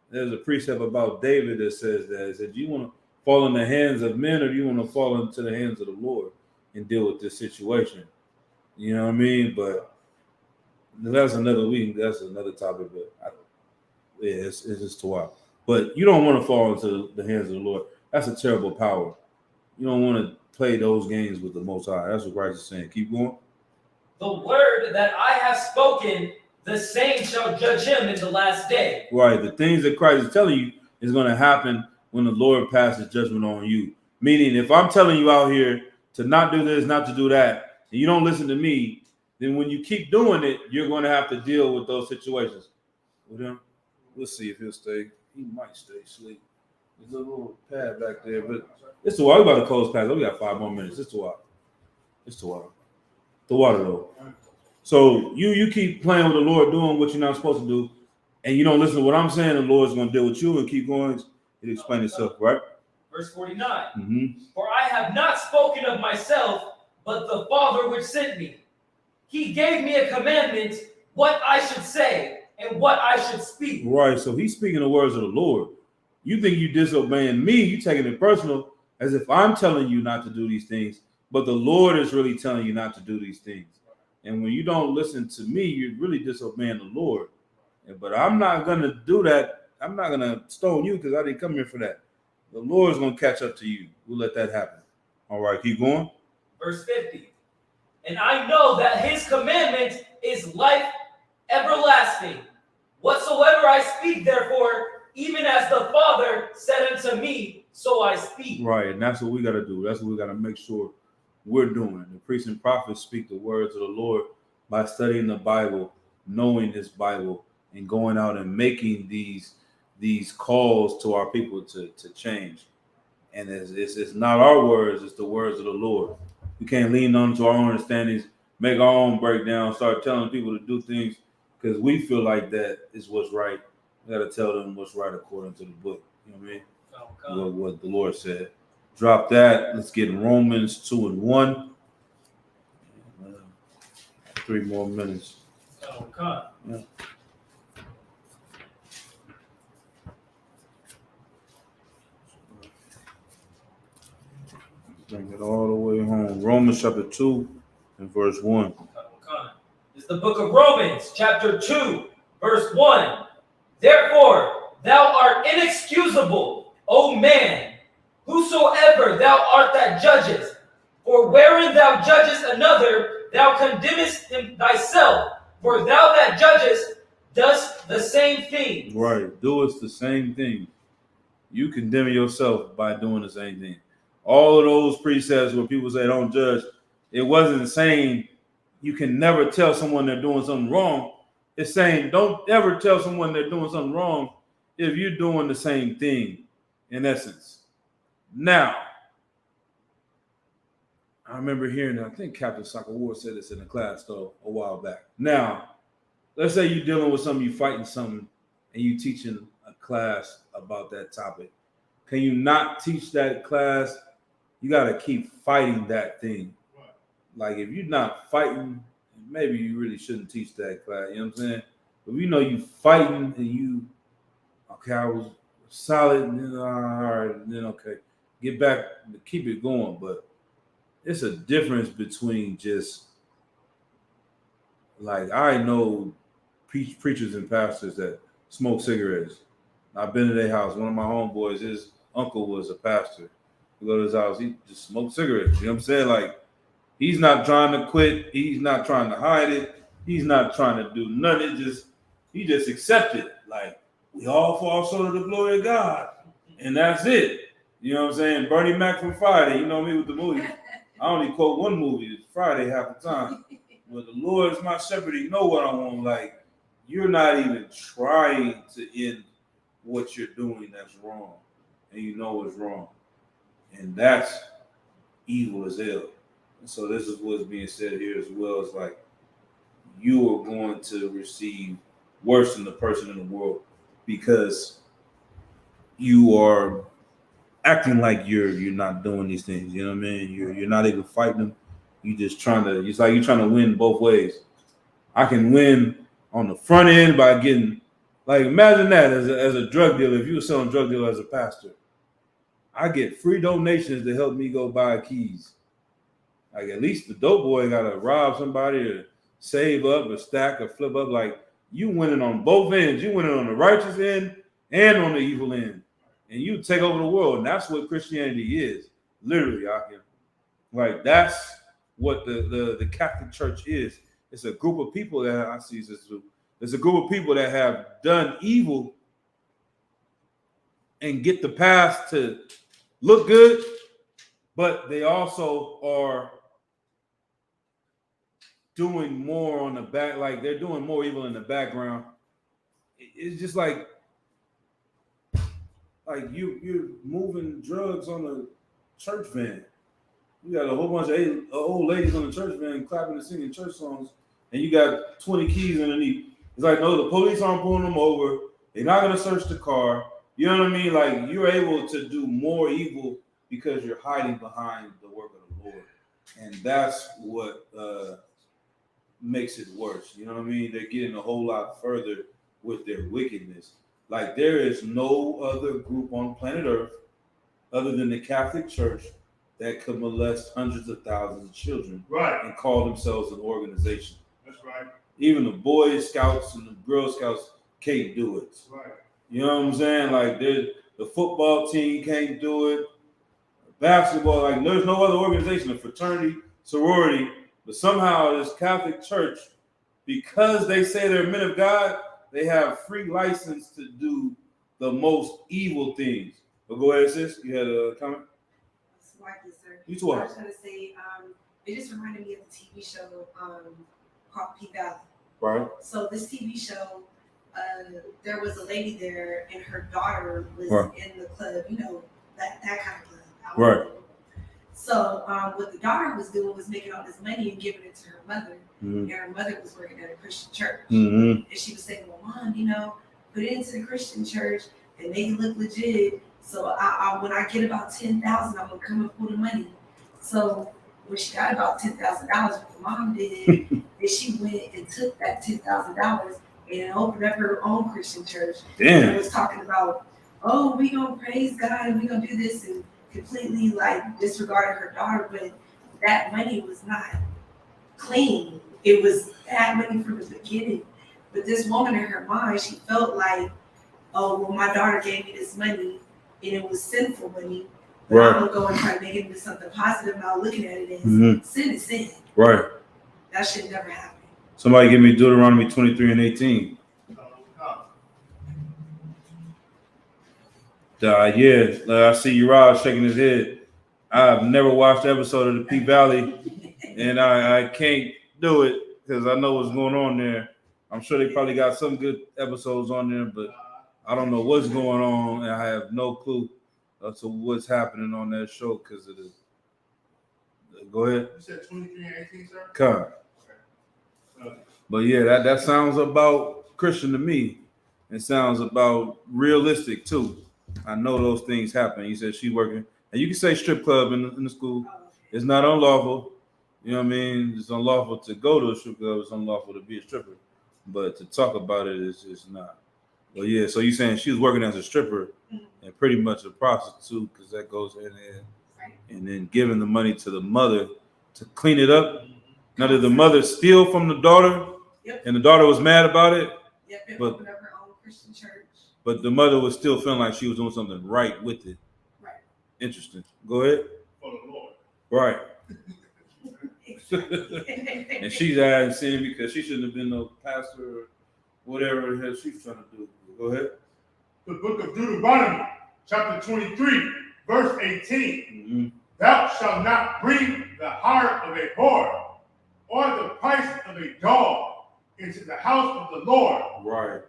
There's a precept about David that says that. It said, do you want to fall in the hands of men, or do you want to fall into the hands of the Lord and deal with this situation? You know what I mean? But that's another week. That's another topic. But it's just too wild. But you don't want to fall into the hands of the Lord. That's a terrible power. You don't want to play those games with the Most High. That's what Christ is saying. Keep going.
The word that I have spoken, the same shall judge him in the last day.
Right. The things that Christ is telling you is going to happen when the Lord passes judgment on you. Meaning, if I'm telling you out here to not do this, not to do that, and you don't listen to me, then when you keep doing it, you're going to have to deal with those situations. We'll see if he'll stay. He might stay asleep. There's a little pad back there, but it's too wild. We about to close past. We got 5 more minutes. It's too wild. It's too wild. The water, though. So you keep playing with the Lord, doing what you're not supposed to do, and you don't listen to what I'm saying, the Lord's going to deal with you and keep going. It explain itself, right?
Verse 49.
Mm-hmm.
For I have not spoken of myself, but the Father which sent me. He gave me a commandment, what I should say and what I should speak.
Right. So he's speaking the words of the Lord. You think you disobeying me, you taking it personal as if I'm telling you not to do these things, but the Lord is really telling you not to do these things. And when you don't listen to me, you're really disobeying the Lord. But I'm not going to do that. I'm not going to stone you because I didn't come here for that. The Lord's going to catch up to you. We'll let that happen. All right, keep going.
Verse 50. And I know that his commandment is life everlasting. Whatsoever I speak, therefore, even as the Father said unto me, so I speak.
Right, and that's what we got to do. That's what we got to make sure we're doing. The priests and prophets speak the words of the Lord by studying the Bible, knowing this Bible, and going out and making these calls to our people to change. And it's not our words, it's the words of the Lord. We can't lean on to our own understandings, make our own breakdown, start telling people to do things because we feel like that is what's right. We got to tell them what's right according to the book. You know what I mean?
Oh,
What the Lord said. Drop that. Let's get Romans 2:1. 3 more minutes.
oh, God.
Yeah. Bring it all the way home. Romans chapter 2 and verse 1.
It's the book of Romans, chapter 2, verse 1. Therefore, thou art inexcusable, O man, whosoever thou art that judgest. For wherein thou judgest another, thou condemnest him thyself. For thou that judgest dost the same thing.
Right. Do us the same thing. You condemn yourself by doing the same thing. All of those precepts where people say don't judge, it wasn't saying you can never tell someone they're doing something wrong. It's saying don't ever tell someone they're doing something wrong if you're doing the same thing, in essence. Now, I remember hearing, I think Captain Soccer Ward said this in the class though a while back. Now, let's say you're dealing with something, you're fighting something, and you're teaching a class about that topic. Can you not teach that class? You got to keep fighting that thing. Like if you're not fighting, maybe you really shouldn't teach that class. You know what I'm saying? But you know you fighting and you, okay, I was solid, and then all right, and then okay, get back, keep it going. But it's a difference between just like I know preachers and pastors that smoke cigarettes. I've been to their house. One of my homeboys, his uncle was a pastor. We go to his house, he just smoked cigarettes. You know what I'm saying? Like, he's not trying to quit. He's not trying to hide it. He's not trying to do nothing. He just accepted it. Like, we all fall short of the glory of God. And that's it. You know what I'm saying? Bernie Mac from Friday. You know me with the movies. I only quote one movie. It's Friday half the time. But the Lord is my shepherd. You know what I want. Like, you're not even trying to end what you're doing that's wrong. And you know it's wrong. And that's evil as hell. And so this is what's being said here as well. It's like you are going to receive worse than the person in the world because you are acting like you're not doing these things. You know what I mean? You're not even fighting them. You just trying to. It's like you're trying to win both ways. I can win on the front end by getting, like, imagine that as a drug dealer. If you were selling drug dealer as a pastor, I get free donations to help me go buy keys. Like, at least the dope boy got to rob somebody or save up or stack or flip up. Like, you winning on both ends. You winning on the righteous end and on the evil end. And you take over the world. And that's what Christianity is. Literally, out here. Like, that's what the Catholic Church is. It's a group of people that I see this through. There's a group of people that have done evil and get the past to look good, but they also are doing more on the back, like they're doing more evil in the background. It's just like you're moving drugs on a church van. You got a whole bunch of old ladies on the church van clapping and singing church songs, and you got 20 keys underneath. It's like, no, the police aren't pulling them over. They're not going to search the car. You know what I mean? Like, you're able to do more evil because you're hiding behind the work of the Lord. And that's what makes it worse. You know what I mean? They're getting a whole lot further with their wickedness. Like, there is no other group on planet Earth other than the Catholic Church that could molest hundreds of thousands of children
Right.
and call themselves an organization.
That's right.
Even the Boy Scouts and the Girl Scouts can't do it.
Right.
You know what I'm saying? Like the football team can't do it. Basketball, like there's no other organization, a fraternity, sorority, but somehow this Catholic Church, because they say they're men of God, they have free license to do the most evil things. But go ahead, sis. You had a comment?
Yes, sir.
You too.
I was gonna say, it just reminded me of the TV show called P Valley.
Right.
So this TV show, there was a lady there, and her daughter was
Right.
in the club. You know that kind of club.
Right.
So what the daughter was doing was making all this money and giving it to her mother.
Mm-hmm.
And her mother was working at a Christian church.
Mm-hmm.
And she was saying, well, Mom, you know, put it into the Christian church and make it look legit. So I when I get about 10,000, I'm gonna come and pull the money. So when she got about $10,000, what the mom did is she went and took that $10,000 and opened up her own Christian church. And
Damn.
was talking about, oh, we gonna praise God and we gonna do this, and completely like disregarded her daughter. But that money was not clean. It was bad money from the beginning. But this woman in her mind, she felt like, oh, well, my daughter gave me this money and it was sinful money. But
Right.
I'm gonna go and try to make it into something positive, now looking at it as
Mhm.
sin is sin.
Right.
That should never happen.
Somebody give me Deuteronomy 23 and 18. I see Uriah shaking his head. I've never watched the episode of the P Valley, and I can't do it because I know what's going on there. I'm sure they probably got some good episodes on there, but I don't know what's going on, and I have no clue as to what's happening on that show because of this. Go ahead.
You said 23 and 18, sir?
Come. But yeah, that sounds about Christian to me. It sounds about realistic too. I know those things happen. You said she working, and you can say strip club in the school. It's not unlawful. You know what I mean? It's unlawful to go to a strip club. It's unlawful to be a stripper. But to talk about it is not. But yeah, so you saying she was working as a stripper and pretty much a prostitute because that goes in there, and then giving the money to the mother to clean it up. Now did the mother steal from the daughter?
Yep.
And the daughter was mad about it?
Yep, and
But-
opened up her own Christian church.
But the mother was still feeling like she was doing something right with it.
Right.
Interesting. Go ahead.
For the Lord.
Right.
And
And she's adding sin because she shouldn't have been no pastor or whatever the hell she's trying to do. Go ahead.
The book of Deuteronomy, chapter 23, verse 18.
Mm-hmm.
Thou shalt not bring the hire of a whore or the price of a dog into the house of the Lord.
Right.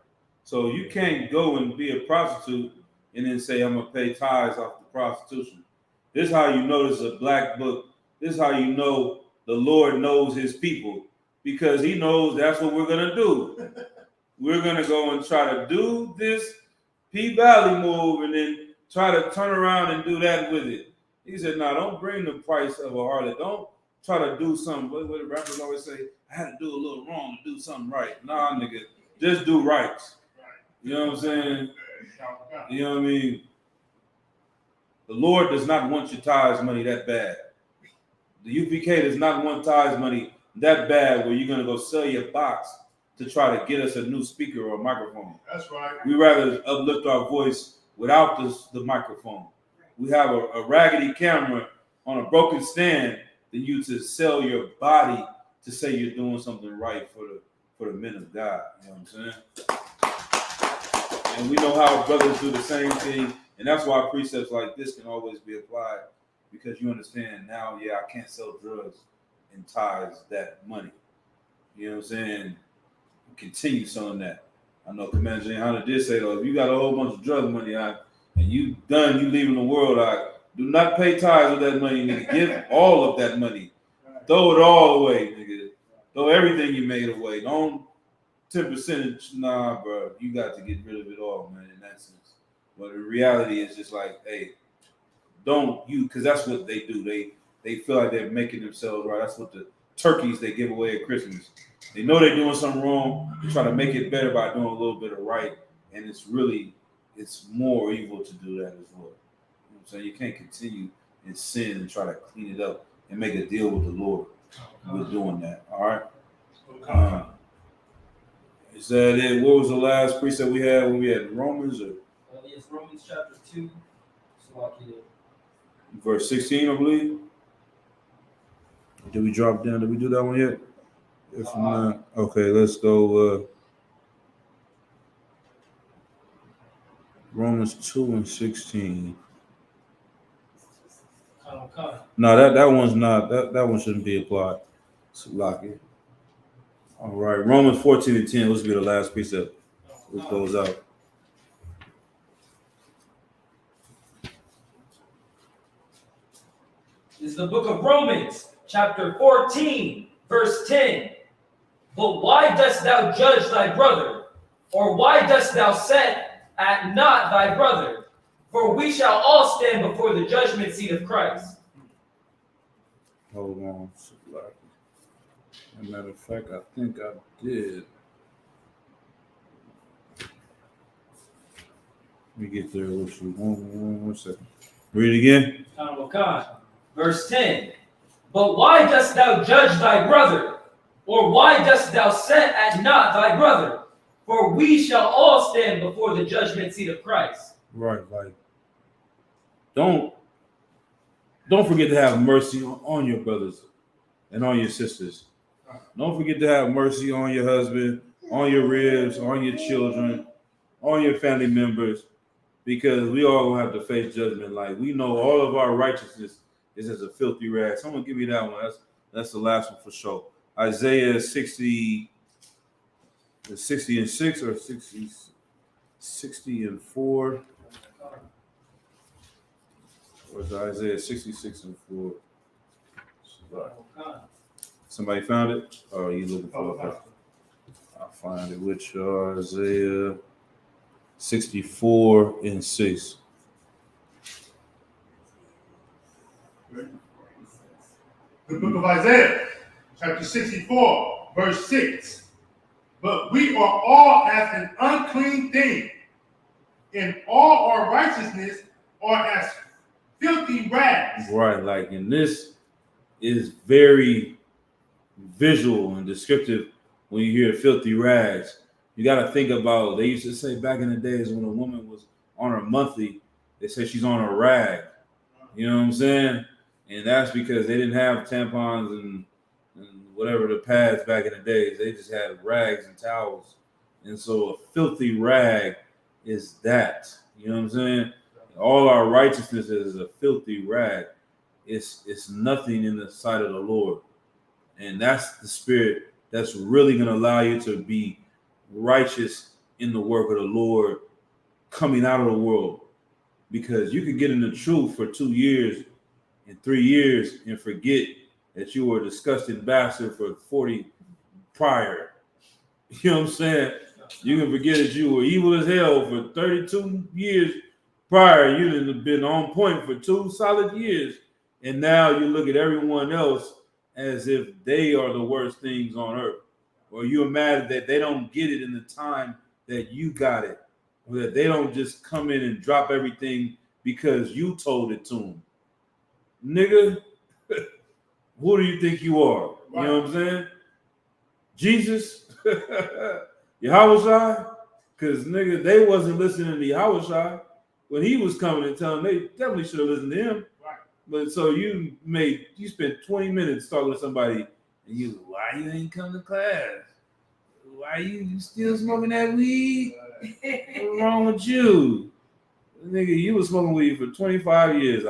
So you can't go and be a prostitute and then say, I'm going to pay tithes off the prostitution. This is how you know this is a black book. This is how you know the Lord knows his people, because he knows that's what we're going to do. We're going to go and try to do this P Valley move and then try to turn around and do that with it. He said, no, don't bring the price of a harlot. Don't try to do something. What the rappers always say, I had to do a little wrong to do something right. Nah, nigga, just do right. You know what I'm saying? You know what I mean? The Lord does not want your tithes money that bad. The UPK does not want tithes money that bad where you're going to go sell your box to try to get us a new speaker or a microphone.
That's right.
We rather uplift our voice without the microphone. We have a raggedy camera on a broken stand than you to sell your body to say you're doing something right for the men of God. You know what I'm saying? And we know how brothers do the same thing. And that's why precepts like this can always be applied, because you understand now, yeah, I can't sell drugs and tithes that money. You know what I'm saying? Continue selling that. I know Commander Jane Hunter did say, though, if you got a whole bunch of drug money out and you leaving the world out, do not pay tithes with that money, nigga. Give all of that money. Throw it all away, nigga. Throw everything you made away. Don't 10%. Nah, bro. You got to get rid of it all, man, in that sense. But the reality is just like, hey, because that's what they do. They feel like they're making themselves right. That's what the turkeys they give away at Christmas. They know they're doing something wrong. They try to make it better by doing a little bit of right. And it's more evil to do that as well. You know what I'm saying? You can't continue in sin and try to clean it up and make a deal with the Lord. We're doing that. All right. Is that it? What was the last precept we had when we had Romans? Or
Yes, Romans chapter 2.
verse 16, I believe. Did we drop down? Did we do that one yet? If not, okay, let's go. Romans 2 and 16. No, that one's not. That one shouldn't be applied. So lock it. All right, Romans 14 and 10. Let's be the last precept. We'll close out.
This is the book of Romans, chapter 14, verse 10. But why dost thou judge thy brother? Or why dost thou set at naught thy brother? For we shall all stand before the judgment seat of Christ.
Hold on. As a matter of fact, I think I did. Let me get there with you. One second. Read it again.
Verse 10. But why dost thou judge thy brother? Or why dost thou set at naught thy brother? For we shall all stand before the judgment seat of Christ.
Right, like don't forget to have mercy on your brothers and on your sisters. Don't forget to have mercy on your husband, on your ribs, on your children, on your family members, because we all gonna have to face judgment. Like we know all of our righteousness is as a filthy rag. Someone give me that one. That's the last one for sure. Isaiah 60 and 6 or 60 and 4. Or is it Isaiah 66 and 4? Somebody found it? Or are you looking for it? I'll find it. Which Isaiah 64 and 6.
The book of Isaiah, chapter 64, verse 6. But we are all as an unclean thing, and all our righteousness are as filthy rags.
Right, like, and this is very visual and descriptive when you hear filthy rags. You got to think about, they used to say back in the days when a woman was on her monthly, they said she's on a rag. You know what I'm saying? And that's because they didn't have tampons and whatever the pads back in the days. They just had rags and towels. And so a filthy rag is that. You know what I'm saying? All our righteousness is a filthy rag. It's nothing in the sight of the Lord. And that's the spirit that's really going to allow you to be righteous in the work of the Lord coming out of the world. Because you can get in the truth for 2 years and 3 years and forget that you were a disgusting bastard for 40 prior. You know what I'm saying? You can forget that you were evil as hell for 32 years prior. You'd have been on point for 2 solid years. And now you look at everyone else as if they are the worst things on earth. Or you're mad that they don't get it in the time that you got it. Or that they don't just come in and drop everything because you told it to them. Nigga, who do you think you are? You know what I'm saying? Jesus? Yahushua? Because, nigga, they wasn't listening to Yahushua when he was coming and telling them. They definitely should have listened to him.
Right.
But so you spent 20 minutes talking to somebody and you, why you ain't come to class? Why you still smoking that weed? What's wrong with you? Nigga, you was smoking weed for 25 years.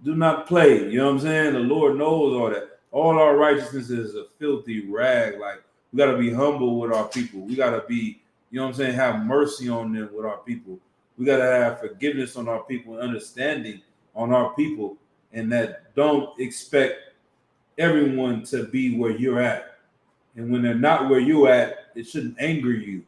Do not play. You know what I'm saying? The Lord knows all that. All our righteousness is a filthy rag. Like, we got to be humble with our people. We got to be, you know what I'm saying, have mercy on them with our people. We got to have forgiveness on our people and understanding on our people. And that don't expect everyone to be where you're at. And when they're not where you're at, it shouldn't anger you.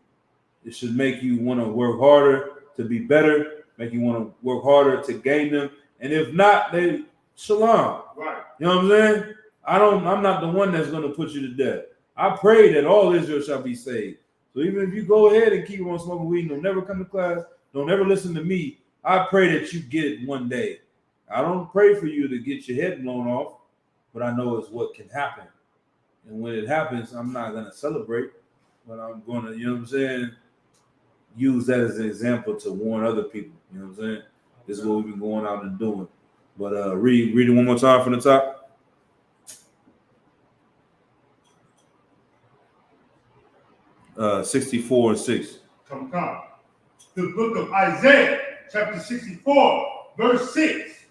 It should make you want to work harder to be better, make you want to work harder to gain them. And if not, they shalom.
Right.
You know what I'm saying? I'm not the one that's going to put you to death. I pray that all Israel shall be saved. So even if you go ahead and keep on smoking weed, don't never come to class, don't ever listen to me, I pray that you get it one day. I don't pray for you to get your head blown off, but I know it's what can happen. And when it happens, I'm not going to celebrate, but I'm going to, you know what I'm saying, use that as an example to warn other people. You know what I'm saying? This is what we've been going out and doing. But read it one more time from the top. 64 and 6.
Come. The book of Isaiah, chapter 64, verse 6.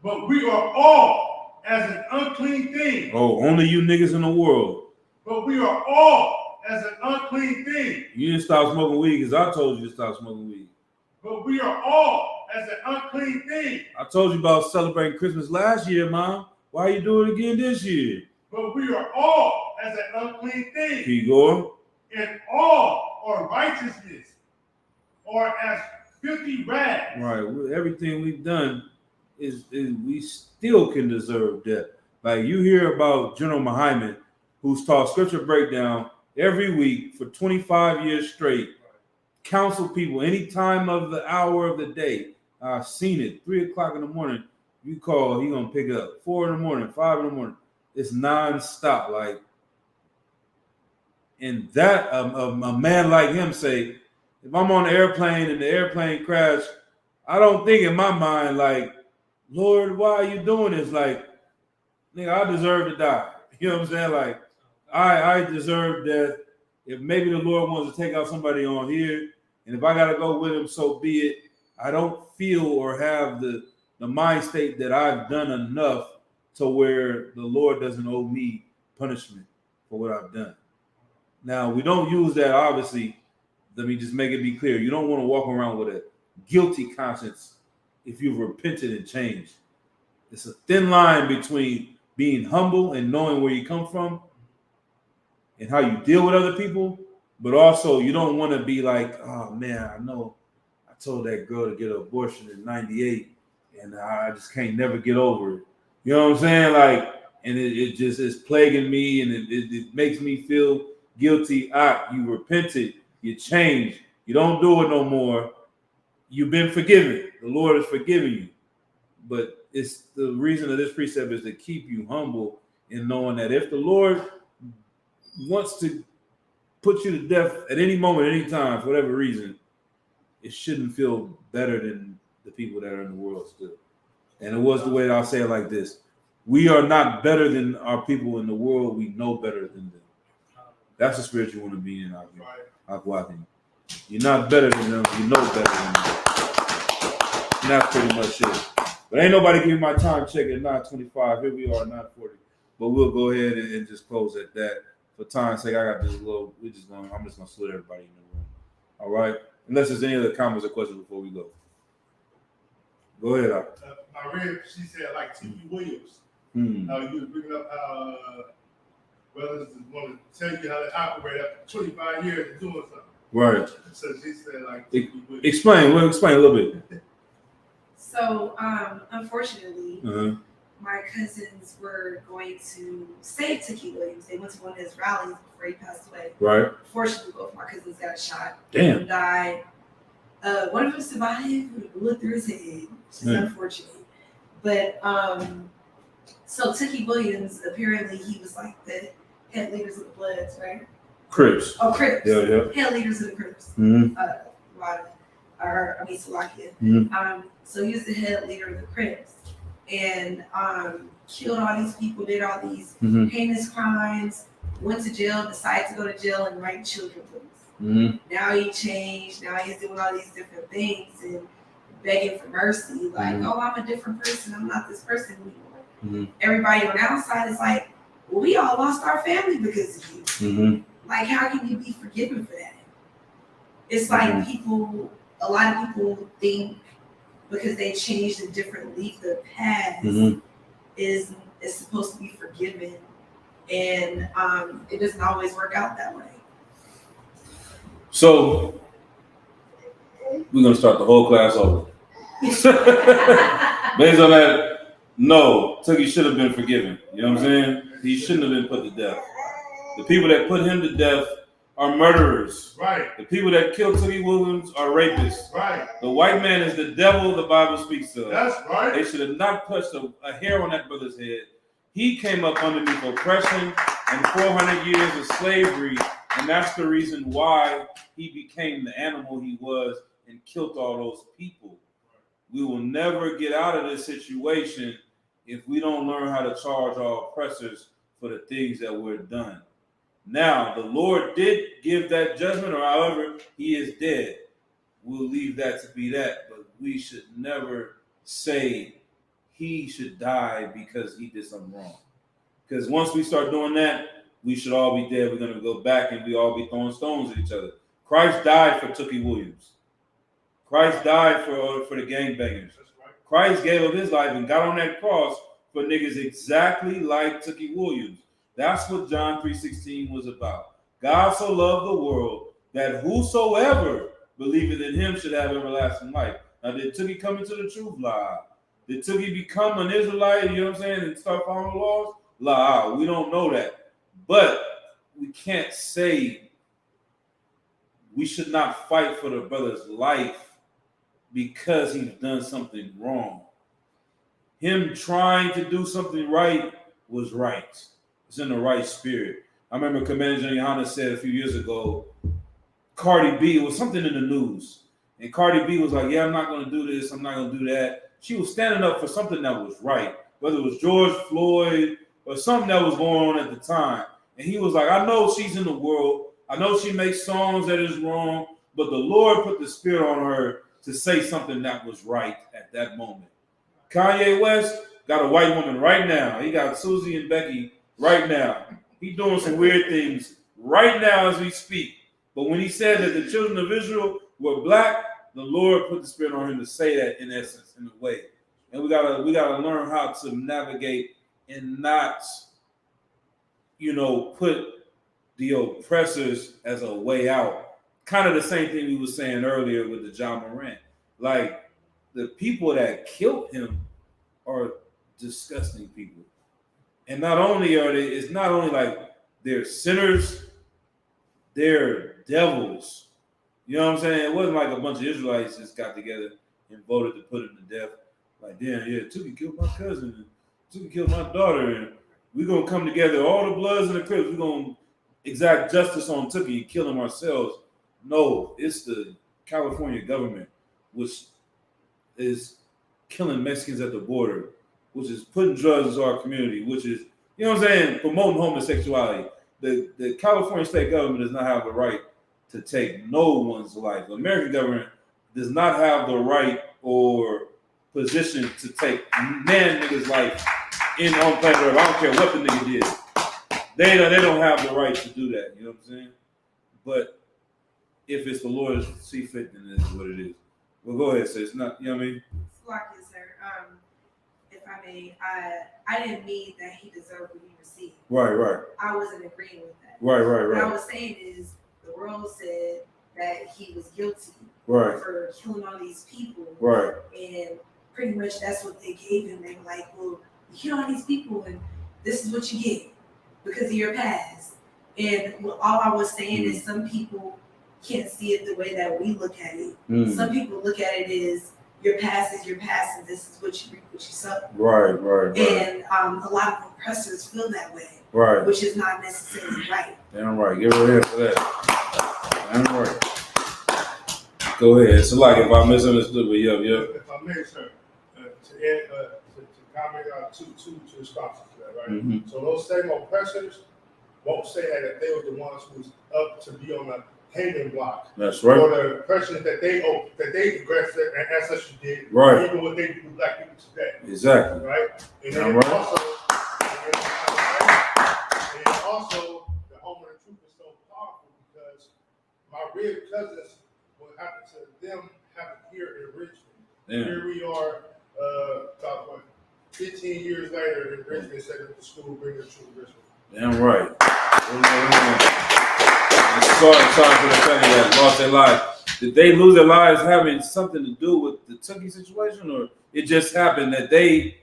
But we are all as an unclean thing.
Oh, only you niggas in the world.
But we are all as an unclean thing.
You didn't stop smoking weed because I told you to stop smoking weed.
But we are all as an unclean thing.
I told you about celebrating Christmas last year, Mom. Why you do it again this year?
But we are all as an unclean thing.
Keep going.
And all our righteousness are as filthy rags.
Right. Everything we've done is we still can deserve death. Like you hear about General Muhammad, who's taught scripture breakdown every week for 25 years straight. Counsel people any time of the hour of the day. I've seen it. 3 o'clock in the morning, you call, he gonna pick up. 4 in the morning, 5 in the morning. It's nonstop. Like, and that a man like him say, if I'm on an airplane and the airplane crash, I don't think in my mind like, Lord, why are you doing this? Like, nigga, I deserve to die. You know what I'm saying? Like, I deserve death. If maybe the Lord wants to take out somebody on here, and if I gotta go with him, so be it. I don't feel or have the mind state that I've done enough to where the Lord doesn't owe me punishment for what I've done. Now, we don't use that, obviously. Let me just make it be clear. You don't want to walk around with a guilty conscience if you've repented and changed. It's a thin line between being humble and knowing where you come from and how you deal with other people, but also you don't want to be like, oh man, I know I told that girl to get an abortion in 98 and I just can't never get over it. You know what I'm saying? Like, and it just is plaguing me and it makes me feel guilty. You repented, you changed, you don't do it no more. You've been forgiven. The Lord has forgiven you. But it's the reason of this precept is to keep you humble in knowing that if the Lord wants to put you to death at any moment, any time, for whatever reason, it shouldn't feel better than the people that are in the world still. And it was the way that I'll say it like this. We are not better than our people in the world. We know better than them. That's the spirit you want to be in, Akwati. You're not better than them. You know better than them. And that's pretty much it. But ain't nobody giving my time check at 9:25. Here we are at 9:40. But we'll go ahead and just close at that. For time's sake, I got this little. I'm just gonna split everybody in the room. All right. Unless there's any other comments or questions before we go. Go ahead.
I read. She said like T.B. Williams.
Hmm.
You was bringing up how brothers want to tell you how to operate after 25 years of doing something.
Right.
So she said like
Explain a little bit.
So, unfortunately, my cousins were going to save Tookie Williams. They went to one of his rallies before he passed away.
Right.
Fortunately, both my cousins got shot.
Damn.
One died. One of them survived. Looked through his head, which is unfortunate. But so Tookie Williams, apparently, he was like the head leaders of the Bloods, right?
Crips.
Oh, Crips.
Yeah.
Head leaders of the Crips.
Mm-hmm.
Salakia.
Mm-hmm.
So he was the head leader of the Crips and killed all these people, did all these heinous crimes, went to jail, decided to go to jail and write children's books.
Mm-hmm.
Now he changed. Now he's doing all these different things and begging for mercy. Like, oh, I'm a different person. I'm not this person anymore. Mm-hmm. Everybody on the outside is like, well, we all lost our family because of you. Mm-hmm. Like, how can you be forgiven for that? It's like a lot of people think because they changed a different leaf, the past is supposed to be forgiven. And it doesn't always work out that way.
So we're gonna start the whole class over. Based on that, no, Tookie should have been forgiven. You know what I'm saying? He shouldn't have been put to death. The people that put him to death are murderers.
Right.
The people that killed Tookie Williams are rapists.
Right.
The white man is the devil the Bible speaks of.
That's right.
They should have not touched a hair on that brother's head. He came up underneath oppression and 400 years of slavery, and that's the reason why he became the animal he was and killed all those people. We will never get out of this situation if we don't learn how to charge our oppressors for the things that were done. Now, the Lord did give that judgment, or however, he is dead. We'll leave that to be that, but we should never say he should die because he did something wrong. Because once we start doing that, we should all be dead. We're going to go back and we all be throwing stones at each other. Christ died for Tookie Williams. Christ died for the gangbangers. Christ gave up his life and got on that cross for niggas exactly like Tookie Williams. That's what John 3:16 was about. God so loved the world that whosoever believeth in him should have everlasting life. Now, did Tookie come into the truth? Lie. Did Tookie become an Israelite, you know what I'm saying, and start following the laws? Lie. We don't know that. But we can't say we should not fight for the brother's life because he's done something wrong. Him trying to do something right was right. It's in the right spirit. I remember Commander General Yohana said a few years ago, Cardi B, it was something in the news. And Cardi B was like, yeah, I'm not going to do this. I'm not going to do that. She was standing up for something that was right, whether it was George Floyd or something that was going on at the time. And he was like, I know she's in the world. I know she makes songs that is wrong, but the Lord put the spirit on her to say something that was right at that moment. Kanye West got a white woman right now. He got Susie and Becky right now. He's doing some weird things right now as we speak. But when he said that the children of Israel were black, the Lord put the spirit on him to say that in essence, in a way. And we gotta learn how to navigate and not, put the oppressors as a way out. Kind of the same thing we were saying earlier with the John Morant. Like, the people that killed him are disgusting people. And not only it's not only like they're sinners, they're devils. You know what I'm saying? It wasn't like a bunch of Israelites just got together and voted to put him to death. Like, damn, yeah, Tookie killed my cousin, and Tookie killed my daughter, and we're going to come together, all the Bloods and the Crips, we're going to exact justice on Tookie and kill him ourselves. No, it's the California government, which is killing Mexicans at the border, which is putting drugs into our community, which is, you know what I'm saying, promoting homosexuality. The California state government does not have the right to take no one's life. The American government does not have the right or position to take nigga's life on planet Earth. I don't care what the nigga did. They don't have the right to do that. You know what I'm saying? But if it's the Lord see fit, then that's what it is. Well, go ahead, sis. Not, you know what I mean?
Slocky, sir. If I may, I didn't mean that he deserved what he received.
Right.
I wasn't agreeing with that.
Right.
What I was saying is the world said that he was guilty
Right.
for killing all these people.
Right.
And pretty much that's what they gave him. They were like, well, you killed all these people and this is what you get because of your past. And all I was saying is some people can't see it the way that we look at it. Some people look at it as your past is your past and this is what you reap, what you sow.
Right.
And a lot of oppressors feel that way.
Right.
Which is not necessarily right.
Damn right. Give her a hand for that. Damn right. Go ahead. It's like if I misunderstood, but yeah.
If I may, sir, to comment on two responses to that, right?
Mm-hmm.
So those same oppressors won't say that they were the ones who was up to be on the hanging block.
That's right.
For the oppression that they aggressed and ancestors did.
Right.
Even what they do to black people today.
Exactly.
Right? And
Yeah,
then
right.
also, the home of the truth is so powerful because my real cousins, what happened to them happened here in Richmond.
Damn.
Here we are, about 15 years later in Richmond, setting up the school, bringing the truth to Richmond.
Damn right. Sorry for the family that lost their lives. Did they lose their lives having something to do with the Tookie situation, or it just happened that they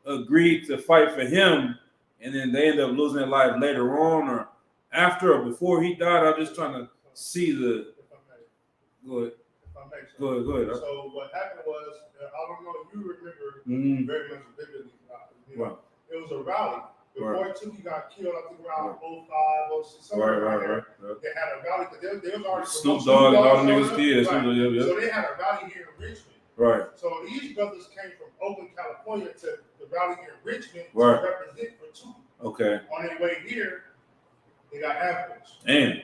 agreed to fight for him and then they ended up losing their life later on, or after or before he died? I'm just trying to see the.
If I may,
Go ahead.
if I may, sir.
Go ahead.
So what happened was, I don't know if you remember
Mm-hmm.
very much vividly. You know,
Right.
it was a rally. Before
Right.
Tuki got killed, I think around 05, 06, somewhere around there.
Right.
They had a rally because there was already
Snoop Dogg and all the niggas
showed up.
did.
Right.
Yeah.
So they had a rally here in Richmond.
Right.
So these brothers came from Oakland, California to the rally here in Richmond
Right.
to represent for Tuki.
Okay.
On their way here, they got ambushed.
Damn.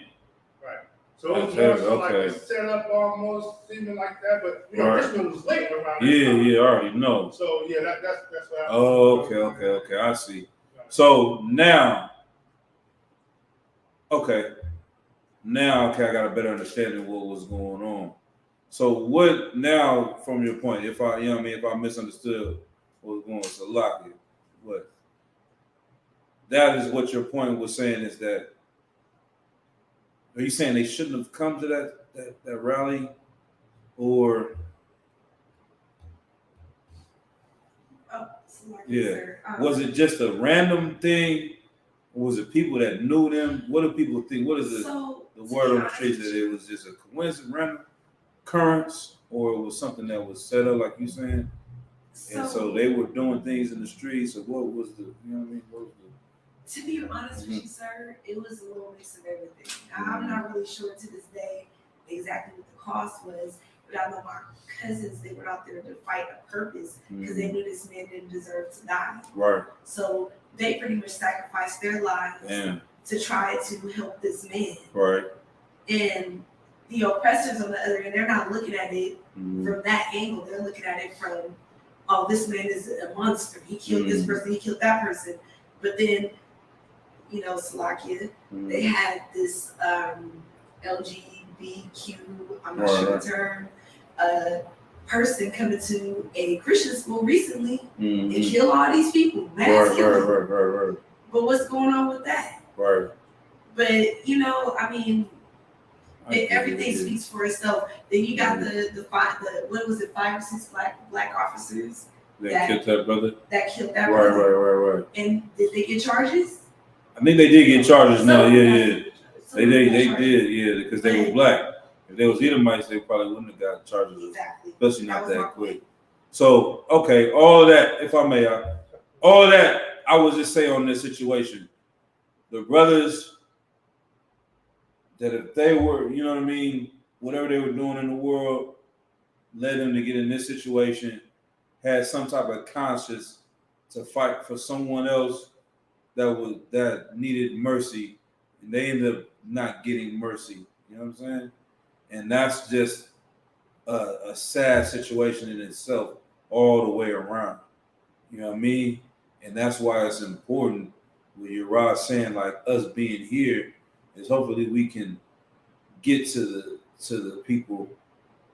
Right. So it was
Okay,
more so like
okay.
a setup almost, seeming like that, but you know,
Right.
Richmond was late around that time.
Yeah. I already know.
So yeah, that's what happened.
Oh, okay. I see. So now, okay, I got a better understanding of what was going on. So what now, from your point, if I, if I misunderstood what was going on, so lock it. What? That is what your point was saying is that. Are you saying they shouldn't have come to that rally, or? Yeah. Was it just a random thing? Or was it people that knew them? What do people think? What is the word on the street that it was just a coincidence, random occurrence, or it was something that was set up, like you saying? And so they were doing things in the streets. Or what was the, what was
To be honest with you, sir, it was a little mix of everything. I'm not really sure to this day exactly what the cost was, but I know my cousins, they were out there to fight a purpose because they knew this man didn't deserve to die.
Right.
So they pretty much sacrificed their lives to try to help this man.
Right.
And the oppressors on the other end, they're not looking at it from that angle. They're looking at it from, oh, this man is a monster. He killed this person, he killed that person. But then, Salakia, they had this LGBTQ, I'm not sure the term, person coming to a Christian school recently and kill all these people. Mass killing.
Right.
But what's going on with that?
Right.
But, everything speaks for itself. Then you got the 5 or 6 black officers
that killed that brother?
That killed that brother.
Right.
And did they get charges?
I think they did get charges now, yeah.
So
They did, yeah, because they were black. If they was Edomites, they probably wouldn't have got charges,
Exactly.
especially not that quick. So, okay, all of that, if I may, all of that, I would just say on this situation, the brothers, that if they were, whatever they were doing in the world, led them to get in this situation, had some type of conscience to fight for someone else that needed mercy, and they ended up not getting mercy. You know what I'm saying? And that's just a sad situation in itself, all the way around. You know what I mean? And that's why it's important what Uriah saying, like us being here, is hopefully we can get to the people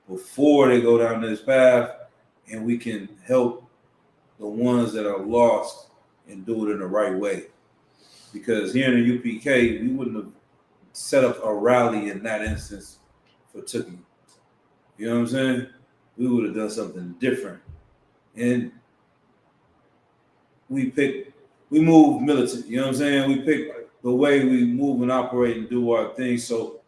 before they go down this path, and we can help the ones that are lost and do it in the right way. Because here in the UPK, we wouldn't have set up a rally in that instance for Tuki. You know what I'm saying? We would have done something different. And we move militant, you know what I'm saying? We pick the way we move and operate and do our thing. So,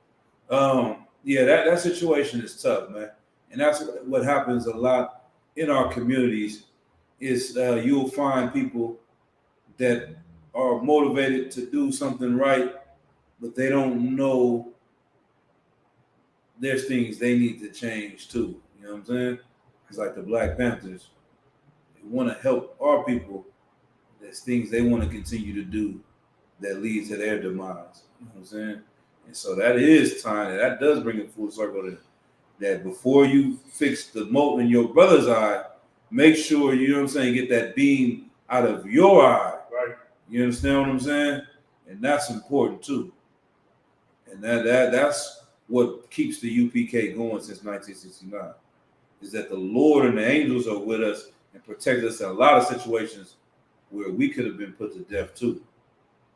that situation is tough, man. And that's what happens a lot in our communities is you'll find people that are motivated to do something right, but they don't know there's things they need to change too. You know what I'm saying? It's like the Black Panthers. They want to help our people. There's things they want to continue to do that lead to their demise. You know what I'm saying? And so that is time. That does bring it full circle that before you fix the mote in your brother's eye, make sure, you know what I'm saying, get that beam out of your eye.
Right.
You understand what I'm saying? And that's important too. And that's what keeps the UPK going since 1969, is that the Lord and the angels are with us and protect us in a lot of situations where we could have been put to death too.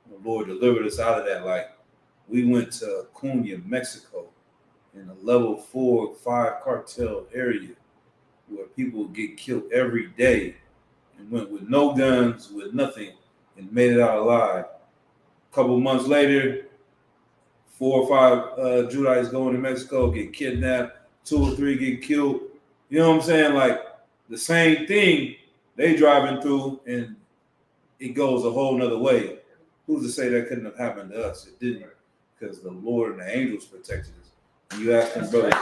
The Lord delivered us out of that. Like we went to Cunha, Mexico, in a level 4, 5 cartel area where people get killed every day, and went with no guns, with nothing, and made it out alive. A couple months later, 4 or 5 Judites going to Mexico, get kidnapped, 2 or 3 get killed. You know what I'm saying? Like the same thing they driving through, and it goes a whole nother way. Who's to say that couldn't have happened to us? It didn't, because the Lord and the angels protected us. And you ask them brothers,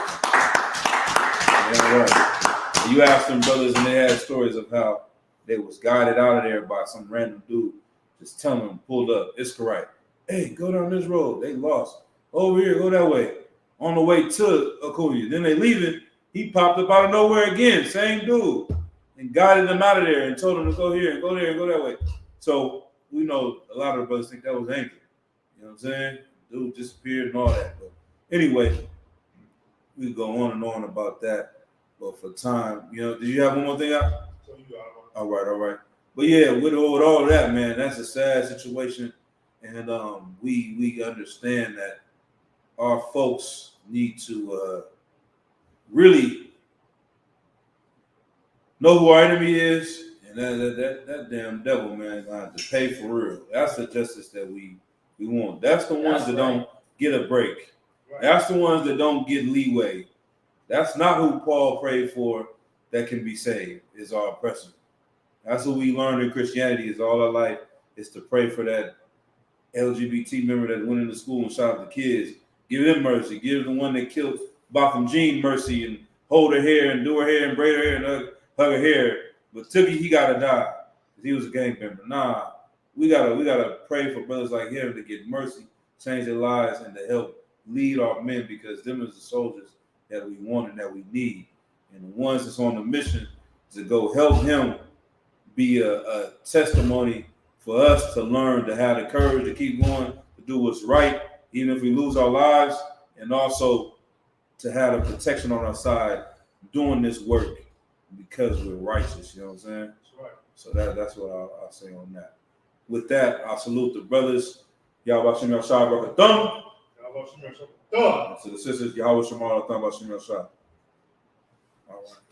yeah, right. And you ask them brothers, and they had stories of how they was guided out of there by some random dude just telling them, pulled up. It's correct. Hey, go down this road. They lost. Over here, go that way. On the way to Acuña. Then they leaving. He popped up out of nowhere again. Same dude. And guided them out of there and told them to go here and go there and go that way. So we know a lot of the brothers think that was angel. You know what I'm saying? Dude disappeared and all that. But anyway, we go on and on about that. But for time, you know, did you have one more thing out?
So you got
All right. But yeah, with all of that, man, that's a sad situation. And we understand that our folks need to really know who our enemy is, and that damn devil, man, to pay for real. That's the justice that we want. That's the ones that don't get a break.
Right.
That's the ones that don't get leeway. That's not who Paul prayed for that can be saved, is our oppressor. That's what we learned in Christianity is all our life is to pray for that LGBT member that went into school and shot at the kids. Give them mercy. Give the one that killed Botham Jean mercy and hold her hair and do her hair and braid her hair and hug her hair. But Tookie, he gotta die because he was a gang member. Nah, we gotta pray for brothers like him to get mercy, change their lives, and to help lead our men, because them is the soldiers that we want and that we need. And the ones that's on the mission to go help him be a testimony for us to learn to have the courage to keep going, to do what's right, even if we lose our lives, and also to have the protection on our side doing this work because we're righteous. You know what I'm saying?
That's right.
So that's what I'll say on that. With that, I'll salute the brothers. Yahweh Shem Yahshua Barakathum.
Y'all watch me.
To the sisters, Yahweh Shem Allah Thumb Shem Yahshua. All right.